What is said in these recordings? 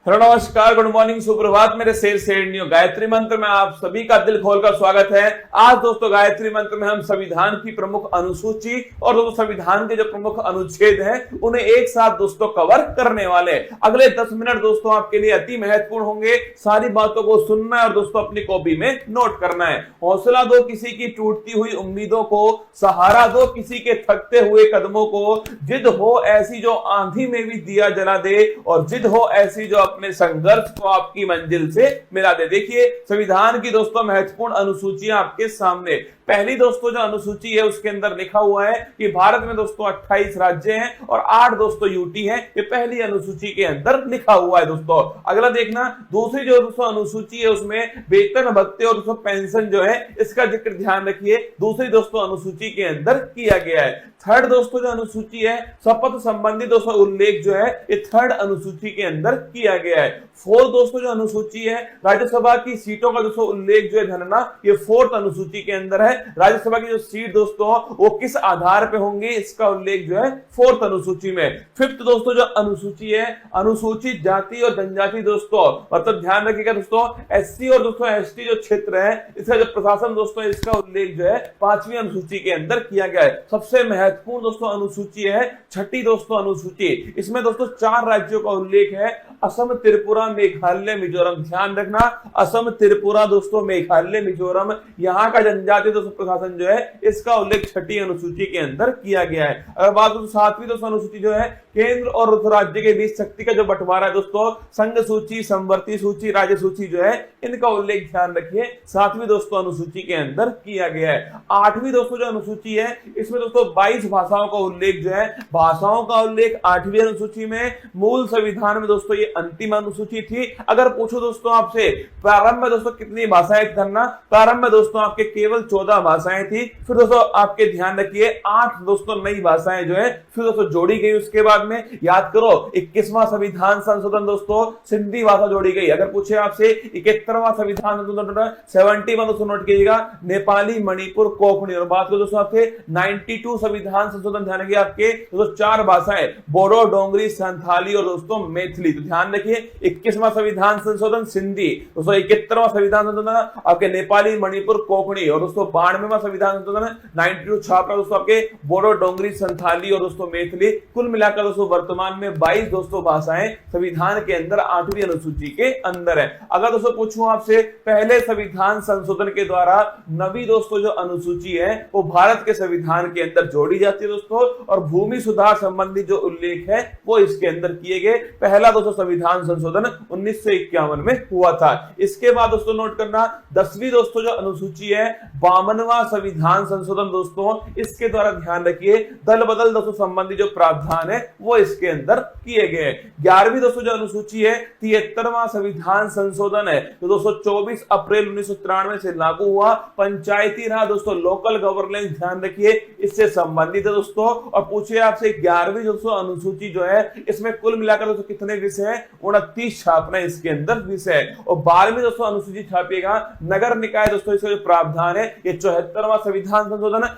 Hello नमस्कार, good morning, सुप्रभात। मेरे शेर शेरनियों, गायत्री मंत्र में आप सभी का दिल खोलकर स्वागत है। आज दोस्तों गायत्री मंत्र में हम संविधान की प्रमुख अनुसूची और दोस्तों संविधान के जो प्रमुख अनुच्छेद हैं उन्हें एक साथ दोस्तों कवर करने वाले। अगले 10 मिनट दोस्तों आपके लिए अति महत्वपूर्ण होंगे। सारी बातों को सुनना है और दोस्तों अपनी कॉपी में नोट करना है। हौसला दो किसी की टूटती हुई उम्मीदों को, सहारा दो किसी के थकते हुए कदमों को, जिद हो ऐसी जो आंधी में भी दिया जला दे और जिद हो ऐसी जो अपने संघर्ष को आपकी मंजिल से मिला दे। देखिए संविधान की दोस्तों महत्वपूर्ण अनुसूचियां आपके सामने। पहली दोस्तों जो अनुसूची है उसके अंदर लिखा हुआ है कि भारत में दोस्तों 28 राज्य हैं और 8 दोस्तों यूटी हैं। ये पहली अनुसूची के अंदर लिखा हुआ है दोस्तों। अगला देखना, दूसरी जो दोस्तों अनुसूची है उसमें वेतन भत्ते और दोस्तों पेंशन जो है इसका जिक्र ध्यान रखिए, दूसरी दोस्तों अनुसूची के अंदर किया गया है। थर्ड दोस्तों जो अनुसूची है शपथ संबंधी दोस्तों उल्लेख जो है ये थर्ड अनुसूची के अंदर किया गया है। फोर्थ दोस्तों जो अनुसूची है राज्यसभा की सीटों का दोस्तों उल्लेख जो है धनना, ये फोर्थ अनुसूची के अंदर है। राज्यसभा की जो सीट दोस्तों वो किस आधार पे होंगे इसका उल्लेख जो है फोर्थ अनुसूची में। फिफ्थ दोस्तों जो अनुसूची है अनुसूचित जाति और जनजाति दोस्तों, मतलब ध्यान रखिएगा दोस्तों एससी और दोस्तों एसटी जो क्षेत्र है इसका जो प्रशासन दोस्तों इसका उल्लेख जो है 5वीं अनुसूची के अंदर किया गया है। सबसे महत्वपूर्ण दोस्तों अनुसूची है छठी दोस्तों अनुसूची। इसमें दोस्तों 4 राज्यों का उल्लेख है, असम, त्रिपुरा, मेघालय, मिजोरम। ध्यान रखना असम, त्रिपुरा दोस्तों, मेघालय, मिजोरम, यहाँ का जनजातीय दोस्तों प्रशासन जो है इसका उल्लेख छठी अनुसूची के अंदर किया गया है। अगर बात करें 7वीं दोस्तों अनुसूची जो है केंद्र और राज्य के बीच शक्ति का जो बंटवारा है दोस्तों, संघ सूची, संवर्ती सूची, राज्य सूची जो है इनका उल्लेख ध्यान रखिए 7वीं दोस्तों अनुसूची के अंदर किया गया है। 8वीं दोस्तों जो अनुसूची है इसमें दोस्तों 22 भाषाओं का उल्लेख जो है, भाषाओं का उल्लेख 8वीं अनुसूची में। मूल संविधान में दोस्तों ये अंतिम अनुसूची थी। अगर पूछो दोस्तों आपसे प्रारंभ में दोस्तों कितनी भाषाएं धरना, प्रारंभ में दोस्तों आपके केवल 14 भाषाएं थी। फिर दोस्तों आपके ध्यान रखिए 8 दोस्तों नई भाषाएं जो है फिर दोस्तों जोड़ी गई। उसके बाद में याद करो 21वां संविधान संशोधन दोस्तों सिंधी भाषा जोड़ी गई। अगर पूछे आपसे 71वां संविधान संशोधन 71 दोस्तों नोट कीजिएगा नेपाली, मणिपुर, कोंकणी। और बात करो दोस्तों आपसे 92 संविधान संशोधन ध्यान रखिए आपके दोस्तों 4 भाषाएं बोडो, डोंगरी, संथाली और दोस्तों मैथिली। तो ध्यान रखिए 21वां संविधान संशोधन सिंधी दोस्तों, 71वां संविधान संशोधन आपके नेपाली, मणिपुर, कोंकणी और दोस्तों 92वां संविधान संशोधन 92 छापरा दोस्तों आपके बोडो, डोंगरी, संथाली और दोस्तों मैथिली। कुल मिलाकर दोस्तों वर्तमान में 22 दोस्तों भाषाएं संविधान के अंदर 8वीं अनुसूची के अंदर है। अगर दोस्तों पूछूं आपसे पहले संविधान संशोधन के द्वारा नवी दोस्तों जो अनुसूची है वो भारत के संविधान के अंदर जोड़ी जाती है दोस्तों, और भूमि सुधार संबंधी जो उल्लेख है वो इसके अंदर किए गए। पहला दोस्तों संविधान संशोधन 1951 में हुआ था। इसके बाद दोस्तों नोट करना 10वीं दोस्तों जो अनुसूची है 52वां संविधान संशोधन दोस्तों, इसके द्वारा ध्यान रखिए दल बदल दोस्तों संबंधी जो प्रावधान है वो इसके अंदर किए गए। 11वीं दोस्तों जो अनुसूची है 73वां संविधान संशोधन है तो दोस्तों 24 अप्रैल 1993 से लागू हुआ। पंचायती राज दोस्तों लोकल गवर्नेंस ध्यान रखिए इससे संबंधित है दोस्तों। और पूछिए आपसे 11वीं दोस्तों अनुसूची जो है इसमें कुल मिलाकर दोस्तों कितने विषय हैं, 29 छापना इसके अंदर विषय है। और 12वीं दोस्तों अनुसूची छापिएगा नगर निकाय दोस्तों, इसका जो प्रावधान है ये 74वां संविधान संशोधन।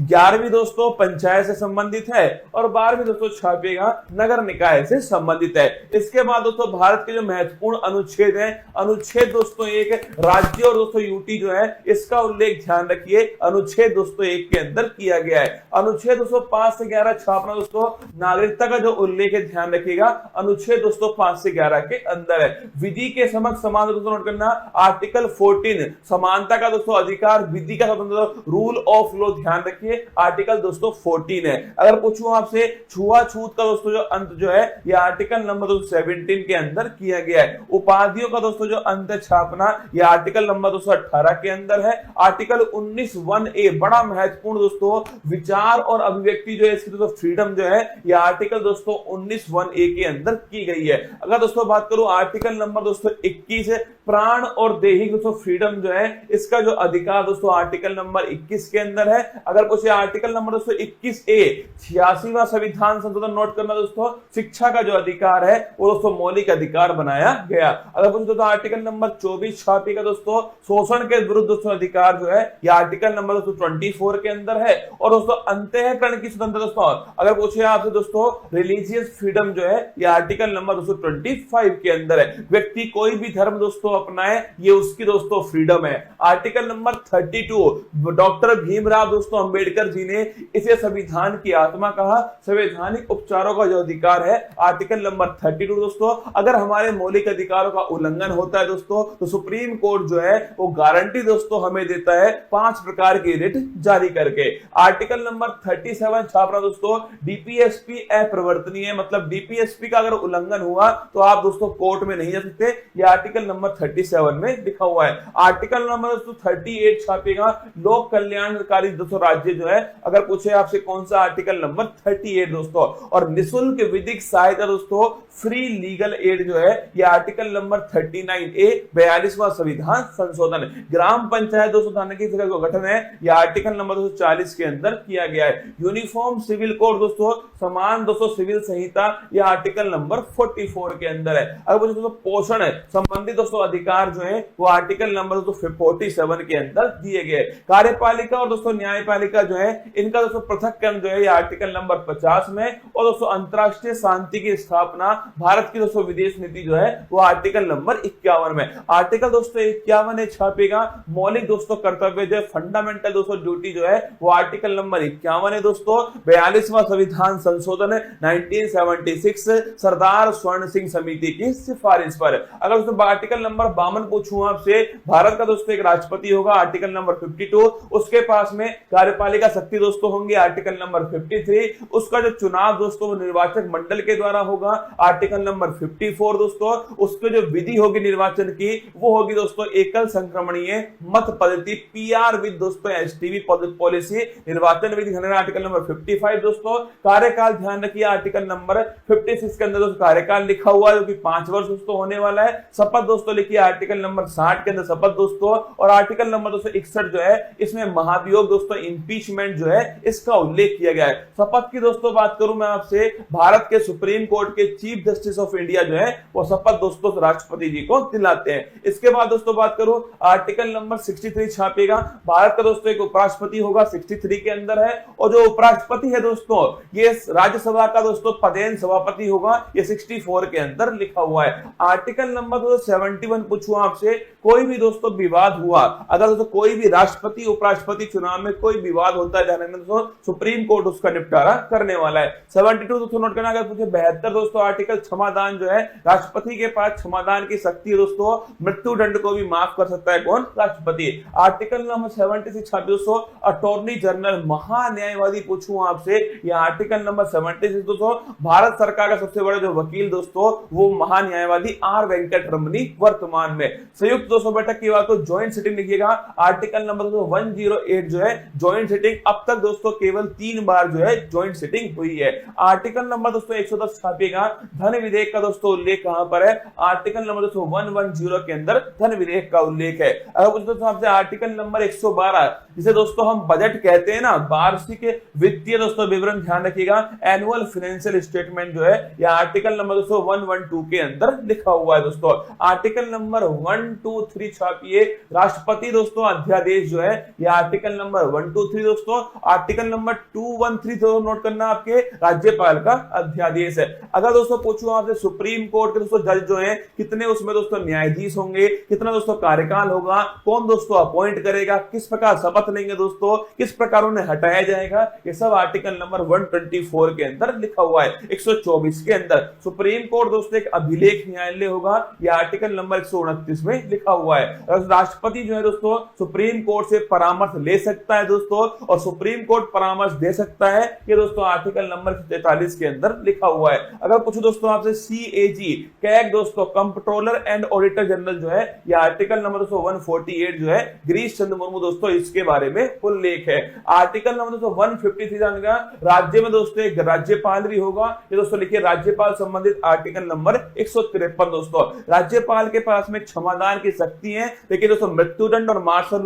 11वीं दोस्तों पंचायत से संबंधित है और 12वीं दोस्तों छापिएगा नगर निकाय से संबंधित है। इसके बाद दोस्तों भारत के जो महत्वपूर्ण अनुच्छेद है, अनुच्छेद दोस्तों 1 राज्य और दोस्तों यूटी जो है इसका उल्लेख ध्यान रखिए अनुच्छेद दोस्तों 1 के अंदर किया गया है। अनुच्छेद दोस्तों 5 से 11 छापना दोस्तों नागरिकता का जो उल्लेख है ध्यान रखिएगा अनुच्छेद दोस्तों 5 से 11 के अंदर है। विधि के समक्ष समान दोस्तों नोट करना आर्टिकल 14 समानता का दोस्तों अधिकार, विधि का स्वतंत्र, रूल ऑफ लॉ ध्यान रखिए आर्टिकल दोस्तों 14 है। अगर पूछूं आपसे छुआछूत का दोस्तों जो अंत जो है ये आर्टिकल नंबर 17 के अंदर किया गया है। उपाधियों का दोस्तों जो अंत छापना ये आर्टिकल नंबर 18 के अंदर है। आर्टिकल 19(1)(a) बड़ा महत्वपूर्ण दोस्तों विचार और अभिव्यक्ति जो है इसकी दोस्तों फ्रीडम जो है ये आर्टिकल दोस्तों 19(1)(a) के अंदर की गई है। अगर दोस्तों बात करूं आर्टिकल नंबर दोस्तों 21 प्राण और दैहिक दोस्तों फ्रीडम जो है इसका जो अधिकार दोस्तों आर्टिकल नंबर 21 के अंदर है। अगर पूछे आर्टिकल नंबर दोस्तों 21A 86वां संविधान संशोधन नोट करना दोस्तों, शिक्षा का जो अधिकार है वो दोस्तों मौलिक अधिकार बनाया गया। अगर पूछे दोस्तों आर्टिकल नंबर 24 छापी का दोस्तों शोषण के विरुद्ध दोस्तों अधिकार जो है ये आर्टिकल नंबर दोस्तों 24 के अंदर है। और दोस्तों अंतःकरण की स्वतंत्रता दोस्तों, अगर पूछे आपसे दोस्तों रिलीजियस फ्रीडम जो है ये आर्टिकल नंबर दोस्तों 25 के अंदर है। व्यक्ति कोई भी धर्म दोस्तों अपनाए ये उसकी दोस्तों फ्रीडम है। आर्टिकल नंबर 32 डॉक्टर भीमराव दोस्तों अंबेडकर जी ने इसे संविधान की आत्मा कहा। संवैधानिक उपचारों का जो अधिकार है आर्टिकल नंबर 32 दोस्तों, अगर हमारे मौलिक अधिकारों का उल्लंघन होता है दोस्तों तो सुप्रीम कोर्ट जो है वो गारंटी दोस्तों हमें देता है 5 प्रकार की रिट जारी करके। आर्टिकल नंबर 37 छापना दोस्तों, डीपीएसपी अप्रवर्तनीय, मतलब डीपीएसपी का अगर उल्लंघन हुआ तो आप दोस्तों कोर्ट में नहीं जा सकते। ये आर्टिकल नंबर 37 में लिखा हुआ है। आर्टिकल नंबर दोस्तों 38 छापेगा, लोक कल्याणकारी दोस्तों राज्य जो है, अगर पूछे आपसे कौन सा आर्टिकल नंबर 38 दोस्तों। और निःशुल्क विधिक सहायता दोस्तों, फ्री लीगल एड जो है ये आर्टिकल नंबर 39A 42वां संविधान संशोधन। ग्राम पंचायत दोस्तों थाने की जगह गठन है, यह आर्टिकल नंबर 240 के अंदर किया गया है। यूनिफॉर्म सिविल कोड दोस्तों, समान दोस्तों सिविल संहिता, यह आर्टिकल नंबर 44 के अंदर है। अगर दोस्तों पोषण है संबंधित दोस्तों अधिकार जो है वो आर्टिकल नंबर 47 के अंदर दिए गए। कार्यपालिका और दोस्तों न्यायपालिका जो है इनका दोस्तों पृथक्करण जो है ये आर्टिकल नंबर 50 में। और दोस्तों अंतरराष्ट्रीय शांति की स्थापना, भारत की दोस्तों विदेश नीति जो है वो आर्टिकल नंबर 51 में। आर्टिकल दोस्तों 51 छापेगा, मौलिक दोस्तों कर्तव्य जो है फंडामेंटल दोस्तों ड्यूटी जो है वो आर्टिकल नंबर 51 है दोस्तों। 42वां संविधान संशोधन 1976 सरदार स्वर्ण सिंह समिति की सिफारिश पर। अगर दोस्तों आर्टिकल नंबर 52 पूछूं आपसे, भारत का दोस्तों एक राष्ट्रपति होगा आर्टिकल नंबर 52, उसके पास में कार्यपालिका शक्ति दोस्तों होंगी आर्टिकल नंबर 53, उसका जो चुनाव दोस्तों वो निर्वाचक मंडल के द्वारा होगा आर्टिकल नंबर 54 दोस्तों, उसके जो विधि होगी निर्वाचन की वो होगी दोस्तों एकल संक्रमणीय मत पद्धति, पीआर विद दोस्तों एसटीवी पॉलिसी, निर्वाचन विधि आर्टिकल नंबर 55 दोस्तों। कार्यकाल ध्यान रखिए आर्टिकल नंबर 56 के अंदर दोस्तों कार्यकाल लिखा हुआ है जो कि 5 वर्ष दोस्तों होने वाला है। शपथ दोस्तों लिखिए आर्टिकल नंबर 60 के अंदर शपथ दोस्तों। और आर्टिकल नंबर 261 जो है इसमें महाभियोग दोस्तों इंपीचमेंट जो है इसका उल्लेख किया गया है। शपथ की दोस्तों बात करूं मैं आपसे, भारत के सुप्रीम कोर्ट के चीफ जस्टिस ऑफ इंडिया जो है वो शपथ दोस्तों राष्ट्रपति जी को दिलाते हैं। इसके बाद दोस्तों बात करूं आर्टिकल नंबर 63 छापेगा, भारत का दोस्तों एक उपराष्ट्रपति होगा 63 के अंदर है। और जो उपराष्ट्रपति है दोस्तों ये राज्यसभा का दोस्तों पदेन सभापति होगा, ये 64 के अंदर लिखा हुआ है। आर्टिकल नंबर 71 पूछूं आपसे, कोई भी दोस्तों विवाद हुआ, अगर दोस्तों कोई भी राष्ट्रपति उपराष्ट्रपति चुनाव में कोई विवाद होता है जाने में दोस्तों सुप्रीम कोर्ट उसका निपटारा करने वाला है। 72 दोस्तों नोट करना। अगर पूछे 72 दोस्तों आर्टिकल क्षमादान जो है, राष्ट्रपति के पास क्षमादान की शक्ति है दोस्तों, मृत्यु दंड को भी माफ कर सकता है कौन, राष्ट्रपति। आर्टिकल नंबर 76 दोस्तों अटॉर्नी जनरल महान्यायवादी पूछूं आपसे, यह आर्टिकल नंबर 76 दोस्तों भारत सरकार का सबसे बड़ा जो वकील दोस्तों वो महान्यायवादी आर वेंकट रमनी वर्तमान में। संयुक्त दोस्तों बैठक की बात तो ज्वाइंट सिटिंग लिखिएगा, आर्टिकल नंबर 108 जो है ज्वाइंट सिटिंग, अब तक दोस्तों केवल 3 बार जो है ज्वाइंट सिटिंग हुई है। आर्टिकल नंबर दोस्तों 110 छापेगा, धन विधेयक का दोस्तों उल्लेख कहां पर है, आर्टिकल नंबर दोस्तों 110 के अंदर धन विधेयक का उल्लेख है। अगर दोस्तों आपसे आर्टिकल नंबर 112 जिसे दोस्तों हम बजट कहते हैं ना, वार्षिक वित्तीय दोस्तों विवरण ध्यान रखिएगा, एनुअल फाइनेंशियल स्टेटमेंट जो है यह आर्टिकल नंबर दोस्तों 112 के अंदर लिखा हुआ है दोस्तों। आर्टिकल नंबर 123 छापिए, राष्ट्रपति दोस्तों अध्यादेश जो है यह आर्टिकल नंबर 123 दोस्तों। आर्टिकल नंबर 213 दोस्तों नोट करना, आपके राज्यपाल का अध्यादेश है। अगर दोस्तों पूछूं आपसे सुप्रीम कोर्ट के दोस्तों जज जो है कितने उसमें दोस्तों न्यायाधीश होंगे, कितना दोस्तों कार्यकाल होगा, कौन दोस्तों अपॉइंट करेगा, किस प्रकार शपथ लेंगे दोस्तों, किस प्रकार उन्हें हटाया जाएगा, ये सब आर्टिकल नंबर 124 के अंदर लिखा हुआ है। 124 के अंदर सुप्रीम कोर्ट दोस्तों एक अभिलेख न्यायालय होगा, यह आर्टिकल नंबर 129 में लिखा हुआ है। राष्ट्रपति जो है दोस्तों सुप्रीम कोर्ट से परामर्श ले सकता है दोस्तों, और सुप्रीम कोर्ट परामर्श दे सकता है, ये दोस्तों आर्टिकल नंबर 43 के अंदर लिखा हुआ है। अगर पूछो दोस्तों आपसे सीएजी कैग दोस्तों कंट्रोलर एंड ऑडिटर जनरल जो है, यह आर्टिकल नंबर 148 जो है गिरीश चंद्र मुर्मू दोस्तों इसके बारे में उल्लेख है। आर्टिकल नंबर 153 जानेगा, राज्य में दोस्तों एक राज्यपाल भी होगा, ये दोस्तों लिखिए राज्यपाल संबंधित आर्टिकल नंबर 153 दोस्तों। राज्यपाल के पास में क्षमादान की शक्ति है, लेकिन दोस्तों मृत्युदंड और मार्शल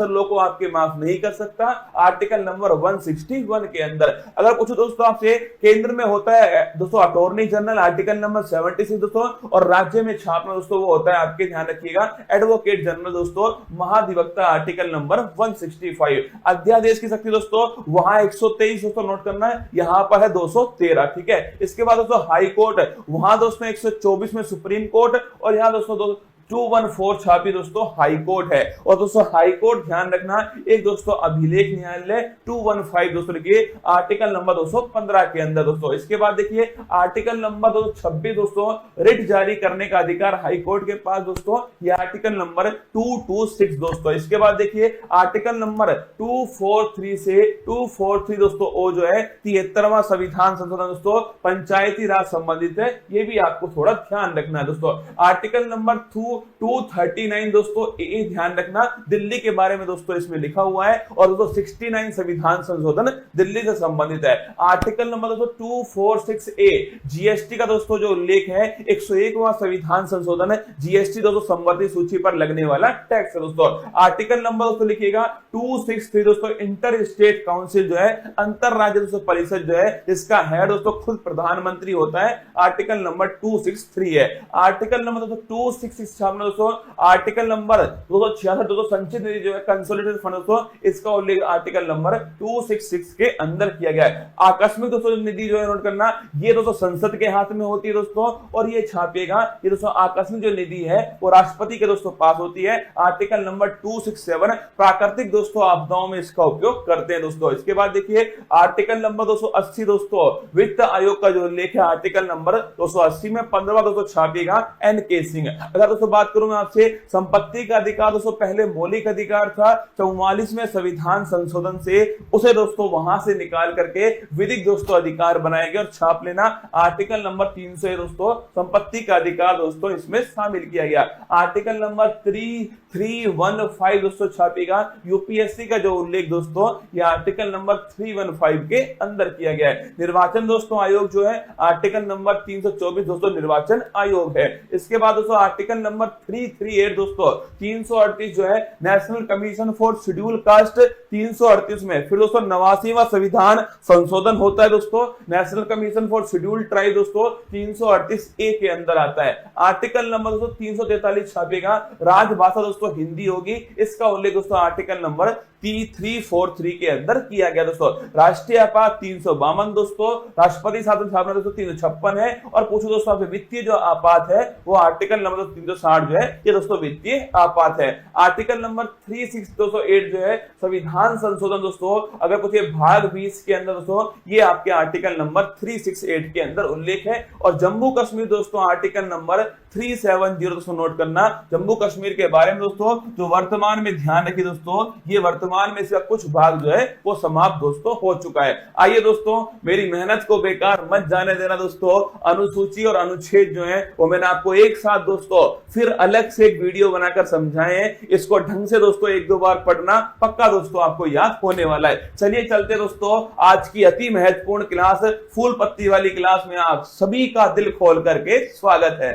कैंसर लॉ को आपके माफ नहीं कर सकता, आर्टिकल नंबर 161 के अंदर। अगर पूछो दोस्तों आपसे, केंद्र में होता है दोस्तों अटॉर्नी जनरल, आर्टिकल नंबर 76 दोस्तों, और राज्य में छापना दोस्तों वो होता है, आपके ध्यान रखिएगा, एडवोकेट जनरल दोस्तों, महाधिवक्ता, आर्टिकल नंबर 165। अध्यादेश की शक्ति दोस्तों वहां 123 दोस्तों नोट करना है, यहां पर है 213, ठीक है। इसके बाद दोस्तों हाई कोर्ट, वहां दोस्तों 124 में सुप्रीम कोर्ट, और यहां दोस्तों 214 छापी दोस्तों हाई कोर्ट है। और दोस्तों हाई कोर्ट ध्यान रखना, एक दोस्तों अभिलेख न्यायालय 215 दोस्तों लिखिए, आर्टिकल नंबर 215 के अंदर दोस्तों। इसके बाद देखिए आर्टिकल नंबर 226 दोस्तों, रिट जारी करने का अधिकार हाई कोर्ट के पास दोस्तों, ये आर्टिकल नंबर 226 दोस्तों। इसके बाद देखिए आर्टिकल नंबर 243 से 243 दोस्तों, वो जो है 73वां संविधान संशोधन दोस्तों, पंचायती राज संबंधित है, ये भी आपको थोड़ा ध्यान रखना है दोस्तों। आर्टिकल नंबर 239 दोस्तों, ये ध्यान रखना, दिल्ली के बारे में दोस्तों इसमें लिखा हुआ है, और दोस्तों 69 संविधान संशोधन दिल्ली से संबंधित है। आर्टिकल नंबर दोस्तों 246A, जीएसटी का दोस्तों जो उल्लेख है, 101वां संविधान संशोधन है, जीएसटी दोस्तों संवर्धित सूची पर लगने वाला टैक्स है दोस्तों। आर्टिकल नंबर दोस्तों लिखिएगा 263 दोस्तों, इंटर स्टेट काउंसिल जो है, अंतर राज्य दोस्तों परिषद जो है, इसका हेड दोस्तों खुद प्रधानमंत्री होता है, आर्टिकल नंबर 263 है। आर्टिकल नंबर दोस्तों 266 दोस्तों, आर्टिकल नंबर 266 दोस्तों, संचित निधि जो है, कंसोलिडेटेड फंड दोस्तों, इसका उल्लेख आर्टिकल नंबर 266 के अंदर किया गया है। आकस्मिक दोस्तों निधि जो है नोट करना, ये दोस्तों संसद के हाथ में होती है दोस्तों, और ये छापेगा, ये दोस्तों आकस्मिक जो निधि है वो राष्ट्रपति के दोस्तों पास होती है, आर्टिकल नंबर 267। प्राकृतिक दोस्तों आपदाओं में इसका उपयोग करते हैं दोस्तों। इसके बाद देखिए आर्टिकल नंबर 280 दोस्तों, वित्त आयोग का जो उल्लेख है, आर्टिकल नंबर 280 में 15वां दोस्तों छापेगा एन.के. सिंह। अगर दोस्तों बात करूं मैं आपसे, संपत्ति का अधिकार दोस्तों पहले मौलिक अधिकार था, 44वें संविधान संशोधन से उसे दोस्तों वहां से निकाल करके विधिक दोस्तों अधिकार बनाया गया, और छाप लेना आर्टिकल नंबर 300 दोस्तों, संपत्ति का अधिकार दोस्तों इसमें शामिल किया गया। आर्टिकल नंबर 315 दोस्तों छापेगा, यूपीएससी का जो उल्लेख दोस्तों, ये आर्टिकल नंबर 315 के अंदर किया गया है। निर्वाचन दोस्तों आयोग जो है, आर्टिकल नंबर 324 दोस्तों निर्वाचन आयोग है। इसके बाद दोस्तों आर्टिकल नंबर 338 दोस्तों, 338 जो है, national commission for schedule caste, 338 में फिर दोस्तों 89वां संविधान संशोधन होता है दोस्तों, national commission for schedule tribe दोस्तों, 338A के अंदर आता है। आर्टिकल नंबर दोस्तों 343 छापेगा, राजभाषा दोस्तों हिंदी होगी, इसका उल्लेख दोस्तों आर्टिकल नंबर 343 के अंदर किया गया दोस्तों। राष्ट्रीय आपात 352 दोस्तों, राष्ट्रपति शासन स्थापना दोस्तों 356 है, और पूछो दोस्तों आपसे वित्तीय जो आपात है वो आर्टिकल नंबर 360 जो है, ये दोस्तों वित्तीय आपात है। आर्टिकल नंबर 368 जो है, संविधान संशोधन दोस्तों, अगर पूछे भाग 20 के अंदर दोस्तों, ये आपके आर्टिकल नंबर 368 के अंदर उल्लेख है। और जम्मू कश्मीर दोस्तों आर्टिकल नंबर 370 दोस्तों नोट करना, जम्मू कश्मीर के बारे में दोस्तों, जो वर्तमान में ध्यान रखिए दोस्तों, ये वर्तमान में इसका कुछ भाग जो है वो समाप्त दोस्तों हो चुका है। आइए दोस्तों, मेरी मेहनत को बेकार मत जाने देना दोस्तों, अनुसूची और अनुच्छेद जो है वो मैंने आपको एक साथ दोस्तों फिर अलग से एक वीडियो बनाकर समझाए हैं, इसको ढंग से दोस्तों एक दो बार पढ़ना, पक्का दोस्तों आपको याद होने वाला है। चलिए चलते दोस्तों, आज की अति महत्वपूर्ण क्लास, फूल पत्ती वाली क्लास में आप सभी का दिल खोल करके स्वागत है।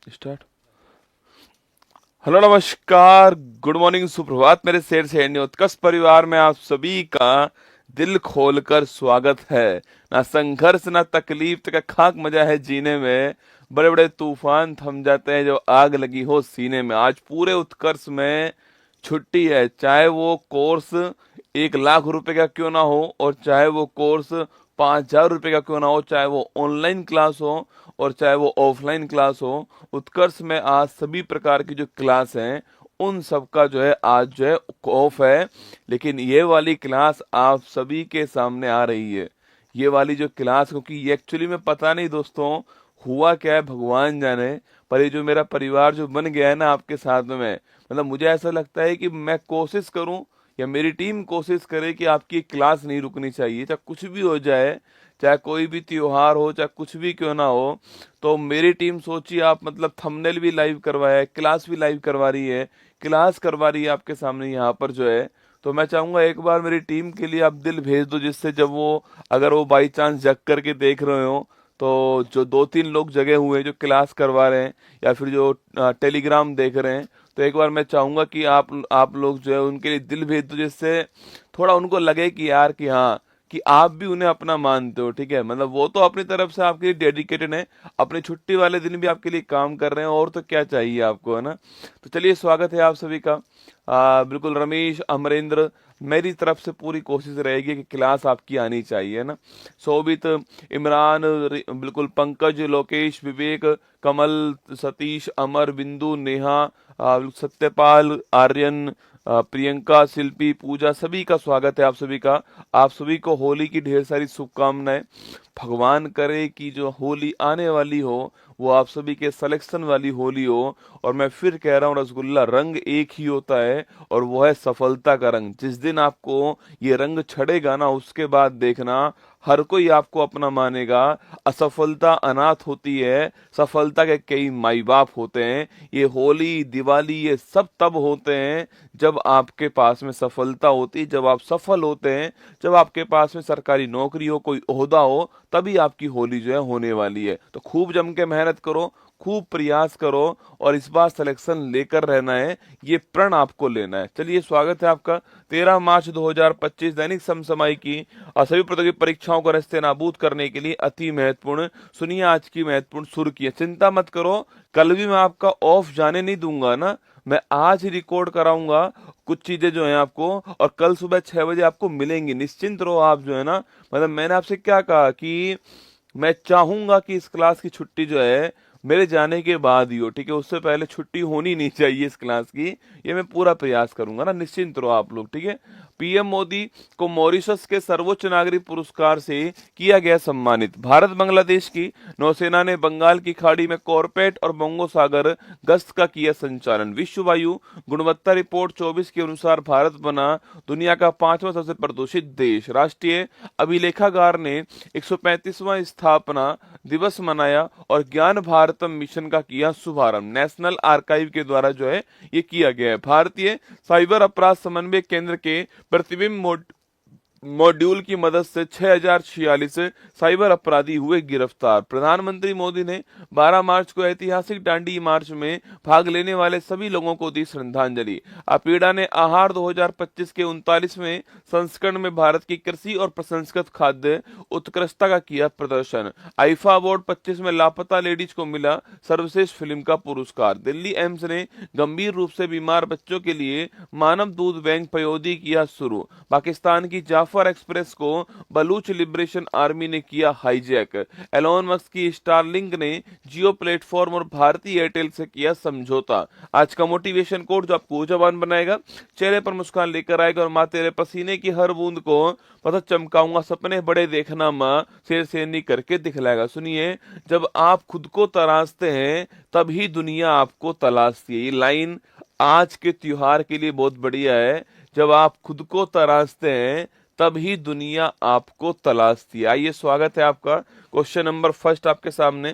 स्टार्ट। हेलो, नमस्कार, गुड मॉर्निंग, सुप्रभात मेरे शेर से उत्कर्ष परिवार में आप सभी का दिल खोलकर स्वागत है। ना संघर्ष ना तकलीफ तक खाक मजा है जीने में, बड़े बड़े तूफान थम जाते हैं जो आग लगी हो सीने में। आज पूरे उत्कर्ष में छुट्टी है, चाहे वो कोर्स 1 लाख रुपए का क्यों ना हो और चाहे वो कोर्स 5,000 रुपए का क्यों ना हो, चाहे वो ऑनलाइन क्लास हो और चाहे वो ऑफलाइन क्लास हो। उत्कर्ष में आज सभी प्रकार की जो क्लास हैं उन सब का जो है आज जो है ऑफ है, लेकिन ये वाली क्लास आप सभी के सामने आ रही है। ये वाली जो क्लास, क्योंकि ये एक्चुअली में पता नहीं दोस्तों हुआ क्या है भगवान जाने, पर ये जो मेरा परिवार जो बन गया है ना आपके साथ में, मतलब मुझे ऐसा लगता है कि मैं कोशिश करूं या मेरी टीम कोशिश करे कि आपकी क्लास नहीं रुकनी चाहिए, चाहे कुछ भी हो जाए, चाहे कोई भी त्योहार हो, चाहे कुछ भी क्यों ना हो। तो मेरी टीम सोचिए आप, मतलब थंबनेल भी लाइव करवाया है, क्लास भी लाइव करवा रही है, क्लास करवा रही है आपके सामने यहाँ पर जो है। तो मैं चाहूंगा एक बार मेरी टीम के लिए आप दिल भेज दो, जिससे जब वो, अगर वो बाई चांस जग करके देख रहे हो, तो जो 2-3 लोग जगे हुए हैं जो क्लास करवा रहे हैं या फिर जो टेलीग्राम देख रहे हैं, तो एक बार मैं चाहूंगा कि आप लोग जो है उनके लिए दिल भेज दो, जिससे थोड़ा उनको लगे कि यार कि हाँ, कि आप भी उन्हें अपना मानते हो। ठीक है, मतलब वो तो अपनी तरफ से आपके लिए डेडिकेटेड है, अपनी छुट्टी वाले दिन भी आपके लिए काम कर रहे हैं, और तो क्या चाहिए आपको, है ना। तो चलिए, स्वागत है आप सभी का। बिल्कुल रमेश, अमरेंद्र, मेरी तरफ से पूरी कोशिश रहेगी कि क्लास आपकी आनी चाहिए, ना। शोभित, इमरान, बिल्कुल पंकज, लोकेश, विवेक, कमल, सतीश, अमर, बिंदु, नेहा, सत्यपाल, आर्यन, प्रियंका, शिल्पी, पूजा, सभी का स्वागत है आप सभी का। आप सभी को होली की ढेर सारी शुभकामनाएं। भगवान करे कि जो होली आने वाली हो वो आप सभी के सिलेक्शन वाली होली हो। और मैं फिर कह रहा हूँ, रसगुल्ला रंग एक ही होता है और वो है सफलता का रंग। जिस दिन आपको ये रंग छड़ेगा ना, उसके बाद देखना हर कोई आपको अपना मानेगा। असफलता अनाथ होती है, सफलता के कई माई बाप होते हैं। ये होली, दिवाली, ये सब तब होते हैं जब आपके पास में सफलता होती है, जब आप सफल होते हैं, जब आपके पास में सरकारी नौकरी हो, कोई ओहदा हो, तभी आपकी होली जो है होने वाली है। तो खूब जम के मेहनत करो, खूब प्रयास करो और इस बार सिलेक्शन लेकर रहना है, ये प्रण आपको लेना है। चलिए, स्वागत है आपका। 13 मार्च 2025 दैनिक समसमाई की सभी प्रतियोगी परीक्षाओं को रास्ते नाबूद करने के लिए अति महत्वपूर्ण, सुनिए आज की महत्वपूर्ण सुर्खियां। चिंता मत करो, कल भी मैं आपका ऑफ जाने नहीं दूंगा ना, मैं आज ही रिकॉर्ड कराऊंगा कुछ चीजें जो है आपको, और कल सुबह 6 बजे आपको मिलेंगी। निश्चिंत रहो आप जो है ना। मतलब मैंने आपसे क्या कहा कि मैं चाहूंगा कि इस क्लास की छुट्टी जो है मेरे जाने के बाद ही हो। ठीक है, उससे पहले छुट्टी होनी नहीं चाहिए इस क्लास की, ये मैं पूरा प्रयास करूंगा ना। निश्चिंत रहो आप लोग, ठीक है। पीएम मोदी को मॉरिशस के सर्वोच्च नागरिक पुरस्कार से किया गया सम्मानित। भारत बांग्लादेश की नौसेना ने बंगाल की खाड़ी में कॉर्पेट और बंगोसागर गश्त का किया संचालन। विश्व वायु गुणवत्ता रिपोर्ट 24 के अनुसार भारत बना दुनिया का 5वां सबसे प्रदूषित देश। राष्ट्रीय अभिलेखागार ने 135वां स्थापना दिवस मनाया और ज्ञान भारतम मिशन का किया शुभारंभ। नेशनल आर्काइव के द्वारा जो है ये किया गया है। भारतीय साइबर अपराध समन्वय केंद्र के प्रतिबिंब मॉड्यूल की मदद से 6,046 साइबर अपराधी हुए गिरफ्तार। प्रधानमंत्री मोदी ने 12 मार्च को ऐतिहासिक दांडी मार्च में भाग लेने वाले सभी लोगों को दी श्रद्धांजलि। अपीडा ने आहार 2025 के 39वें संस्करण में भारत की कृषि और प्रसंस्कृत खाद्य उत्कृष्टता का किया प्रदर्शन। आईफा अवार्ड 25 में लापता लेडीज को मिला सर्वश्रेष्ठ फिल्म का पुरस्कार। दिल्ली एम्स ने गंभीर रूप से बीमार बच्चों के लिए मानव दूध बैंक पयोदी किया शुरू। पाकिस्तान की जाफर एक्सप्रेस को बलूच लिबरेशन आर्मी ने किया हाईजैक। एलोन मस्क की स्टारलिंक ने जियो प्लेटफॉर्म और भारतीय एयरटेल से किया समझौता। आज का मोटिवेशन कोड जो आपको ऊर्जावान बनाएगा, चेहरे पर मुस्कान लेकर आएगा और माँ तेरे पसीने की हर बूंद को पता चमकाऊंगा, सपने बड़े देखना माँ, शेर शेरनी करके दिखलाएगा। सुनिए, जब आप खुद को तराशते हैं तभी दुनिया आपको तलाशती है। ये लाइन आज के त्योहार के लिए बहुत बढ़िया है। जब आप खुद को तराशते हैं तभी दुनिया आपको तलाशती है। आइए, स्वागत है आपका। क्वेश्चन नंबर फर्स्ट आपके सामने,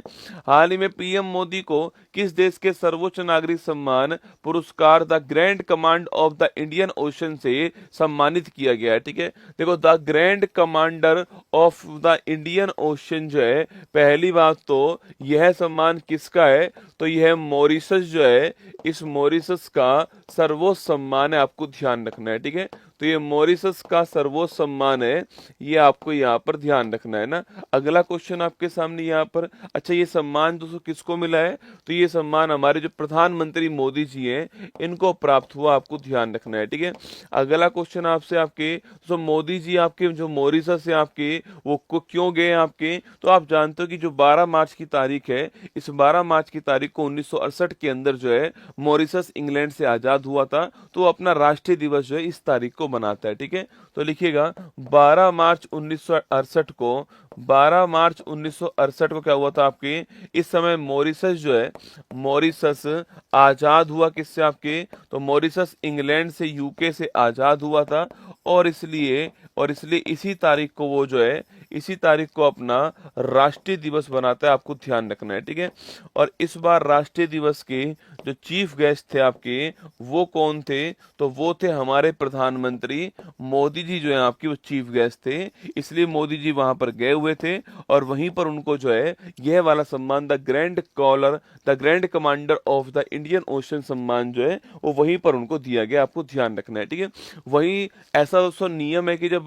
हाल ही में पीएम मोदी को किस देश के सर्वोच्च नागरिक सम्मान पुरस्कार the grand command of the Indian ocean से सम्मानित किया गया है? ठीक है, देखो the grand commander of the Indian ocean जो है, पहली बात तो यह सम्मान किसका है, तो यह मॉरिशस जो है, इस मॉरिशस का सर्वोच्च सम्मान है, आपको ध्यान रखना है। ठीक है, तो ये मॉरिशस का सर्वोच्च सम्मान है, ये आपको यहाँ पर ध्यान रखना है ना। अगला क्वेश्चन आपके सामने यहाँ पर, अच्छा ये सम्मान दोस्तों किसको मिला है, तो ये सम्मान हमारे जो प्रधानमंत्री मोदी जी हैं इनको प्राप्त हुआ, आपको ध्यान रखना है। ठीक है, अगला क्वेश्चन आपसे आपके, तो मोदी जी आपके जो मॉरिशस है आपके, वो क्यों गए आपके, तो आप जानते हो कि जो 12 मार्च की तारीख है, इस 12 मार्च की तारीख को 1968 के अंदर जो है मॉरिशस इंग्लैंड से आजाद हुआ था, तो अपना राष्ट्रीय दिवस जो है इस तारीख को बनाता है। ठीक है, तो लिखिएगा 12 मार्च 1968 को, 12 मार्च 1968 को क्या हुआ था आपके, इस समय मॉरिशस जो है, मॉरिशस आजाद हुआ किससे आपके, तो मॉरिशस इंग्लैंड से, यूके से आजाद हुआ था, और इसलिए इसी तारीख को वो जो है, इसी तारीख को अपना राष्ट्रीय दिवस बनाता है, आपको ध्यान रखना है। ठीक है, और इस बार राष्ट्रीय दिवस के जो चीफ गेस्ट थे आपके, वो कौन थे, तो वो थे हमारे प्रधानमंत्री मोदी जी जो है आपकी, वो चीफ गेस्ट थे, इसलिए मोदी जी वहां पर गए हुए थे, और वहीं पर उनको जो है यह वाला सम्मान the grand commander of the Indian ocean सम्मान जो है वो वहीं पर उनको दिया गया, आपको ध्यान रखना है। ठीक है, वहीं ऐसा दोस्तों नियम है कि जब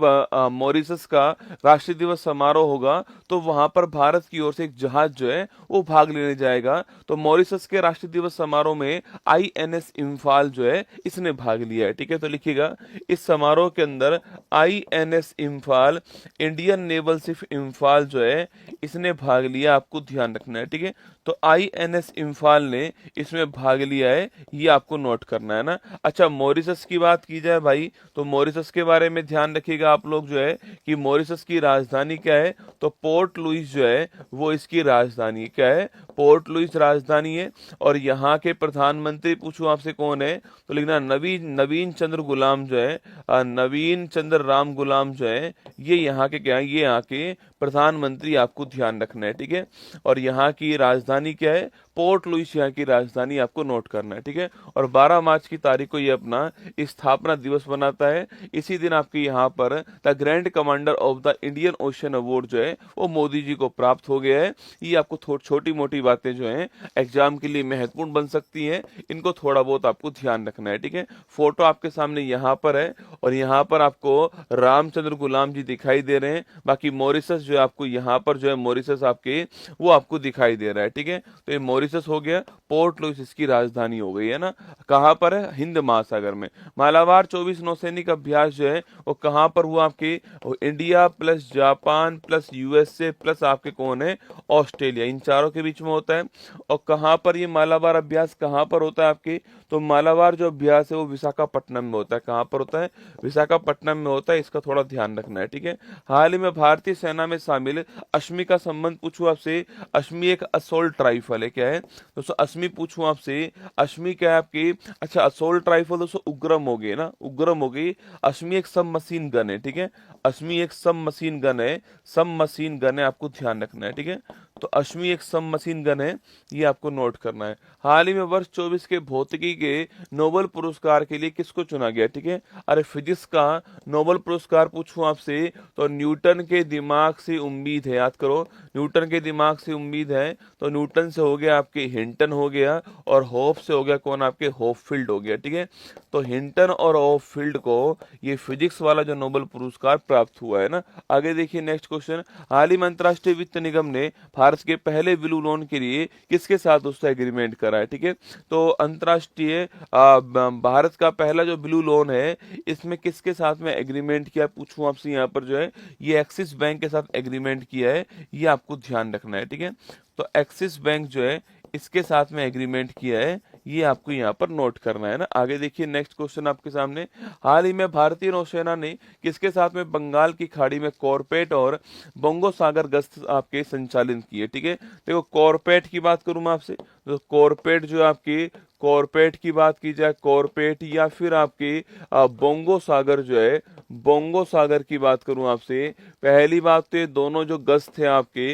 मॉरिशस का राष्ट्रीय दिवस समारोह होगा तो वहां पर भारत की ओर से एक जहाज जो है वो भाग लेने जाएगा, तो मॉरिशस के राष्ट्रीय दिवस समारोह में आईएनएस इम्फाल जो है इसने भाग लिया है। ठीक है, तो लिखिएगा इस समारोह के अंदर INS Imphal, Indian naval ship Imphal जो है इसने भाग लिया, आपको ध्यान रखना है। ठीक है, तो आईएनएस इम्फाल ने इसमें भाग लिया है, ये आपको नोट करना है ना। अच्छा मॉरिशस की बात की जाए भाई, तो मॉरिशस के बारे में ध्यान रखिएगा आप लोग जो है कि मॉरिशस की राजधानी क्या है, तो पोर्ट लुइस जो है वो इसकी राजधानी क्या है, पोर्ट लुइस राजधानी है। और यहाँ के प्रधानमंत्री पूछूं आपसे कौन है, तो लिखना नवीन चंद्र गुलाम जो है, नवीन चंद्र राम गुलाम जो है, ये यहाँ के क्या है, ये यहाँ के प्रधानमंत्री, आपको ध्यान रखना है। ठीक है, और यहाँ की राजधानी क्या है, पोर्ट लुइस यहाँ की राजधानी, आपको नोट करना है। ठीक है, और 12 मार्च की तारीख को ये अपना स्थापना दिवस बनाता है, इसी दिन आपके यहाँ पर the grand commander of the Indian ocean award जो है वो मोदी जी को प्राप्त हो गया है। ये आपको छोटी मोटी बातें जो हैं एग्जाम के लिए महत्वपूर्ण बन सकती हैं, इनको थोड़ा बहुत आपको ध्यान रखना है। ठीक है, फोटो आपके सामने यहाँ पर है, और यहाँ पर आपको रामचंद्र गुलाम जी दिखाई दे रहे हैं, बाकी मॉरिशस जो है आपको यहाँ पर जो है मॉरिशस आपके वो आपको दिखाई दे रहा है। ठीक है, तो ये मॉरिशस हो गया, पोर्ट लुइस इसकी राजधानी हो गई है ना, कहाँ पर है, हिंद महासागर में। मालाबार 24 नौसैनिक अभ्यास जो है वो कहाँ पर हुआ आपके, India plus Japan plus USA plus आपके कौन है, ऑस्ट्रेलिया, इन चारों के बीच में होता है। और कहाँ पर ये मालाबार अभ्यास कहाँ पर होता है आपके, तो मालाबार जो अभ्यास है वो विशाखापट्टनम में होता है। कहाँ पर होता है, विशाखापट्टनम में होता है, इसका थोड़ा ध्यान रखना है। ठीक है, हाल ही में भारतीय सेना में शामिल अश्मी का संबंध पूछूं आपसे, अश्मी एक असोल्ट राइफल है, क्या है दोस्तों, अश्मी पूछूं आपसे, अश्मी क्या है आपकी, अच्छा असोल्ट राइफल दोस्तों उग्रम हो गई ना, उग्रम हो गई, अश्मी एक सब मशीन गन है। ठीक है, अश्मी एक सब मशीन गन है, सब मशीन गन है, आपको ध्यान रखना है। ठीक है, तो अश्मी एक सब मशीन गन है, ये आपको नोट करना है। हाल ही में वर्ष 24 के भौतिकी के नोबेल पुरस्कार के लिए किसको चुना गया, ठीक है, अरे फिजिक्स का नोबेल पुरस्कार पूछूं आपसे, तो न्यूटन के दिमाग से उम्मीद है, याद करो, न्यूटन के दिमाग से उम्मीद है, तो न्यूटन से हो गया आपके हिंटन हो गया, और होप से हो गया कौन, आपके होपफील्ड हो गया। ठीक है, तो हिंटन और होपफील्ड को ये फिजिक्स वाला जो नोबेल पुरस्कार प्राप्त हुआ है ना। आगे देखिए नेक्स्ट क्वेश्चन, हाल ही में अंतरराष्ट्रीय वित्त निगम ने भारत के पहले ब्लू लोन के लिए किसके साथ दोस्तों एग्रीमेंट करा है। ठीक है, तो अंतरराष्ट्रीय भारत का पहला जो ब्लू लोन है इसमें किसके साथ में एग्रीमेंट किया पूछूं आपसे, यहाँ पर जो है ये एक्सिस बैंक के साथ एग्रीमेंट किया है, ये आपको ध्यान रखना है। ठीक है, तो एक्सिस बैंक जो है इसके साथ में एग्रीमेंट किया है, ये आपको यहाँ पर नोट करना है ना। आगे देखिए नेक्स्ट क्वेश्चन आपके सामने, हाल ही में भारतीय नौसेना ने किसके साथ में बंगाल की खाड़ी में कॉर्पेट और बंगो सागर गश्त आपके संचालित किए। ठीक है, देखो कॉर्पेट की बात करूं मैं आपसे, तो कॉर्पेट जो आपकी कॉर्पेट की बात की जाए, कॉर्पेट, या फिर आपके बोंगो सागर जो है, बोंगो सागर की बात करूं आपसे, पहली बात तो ये दोनों जो गश्त है आपके,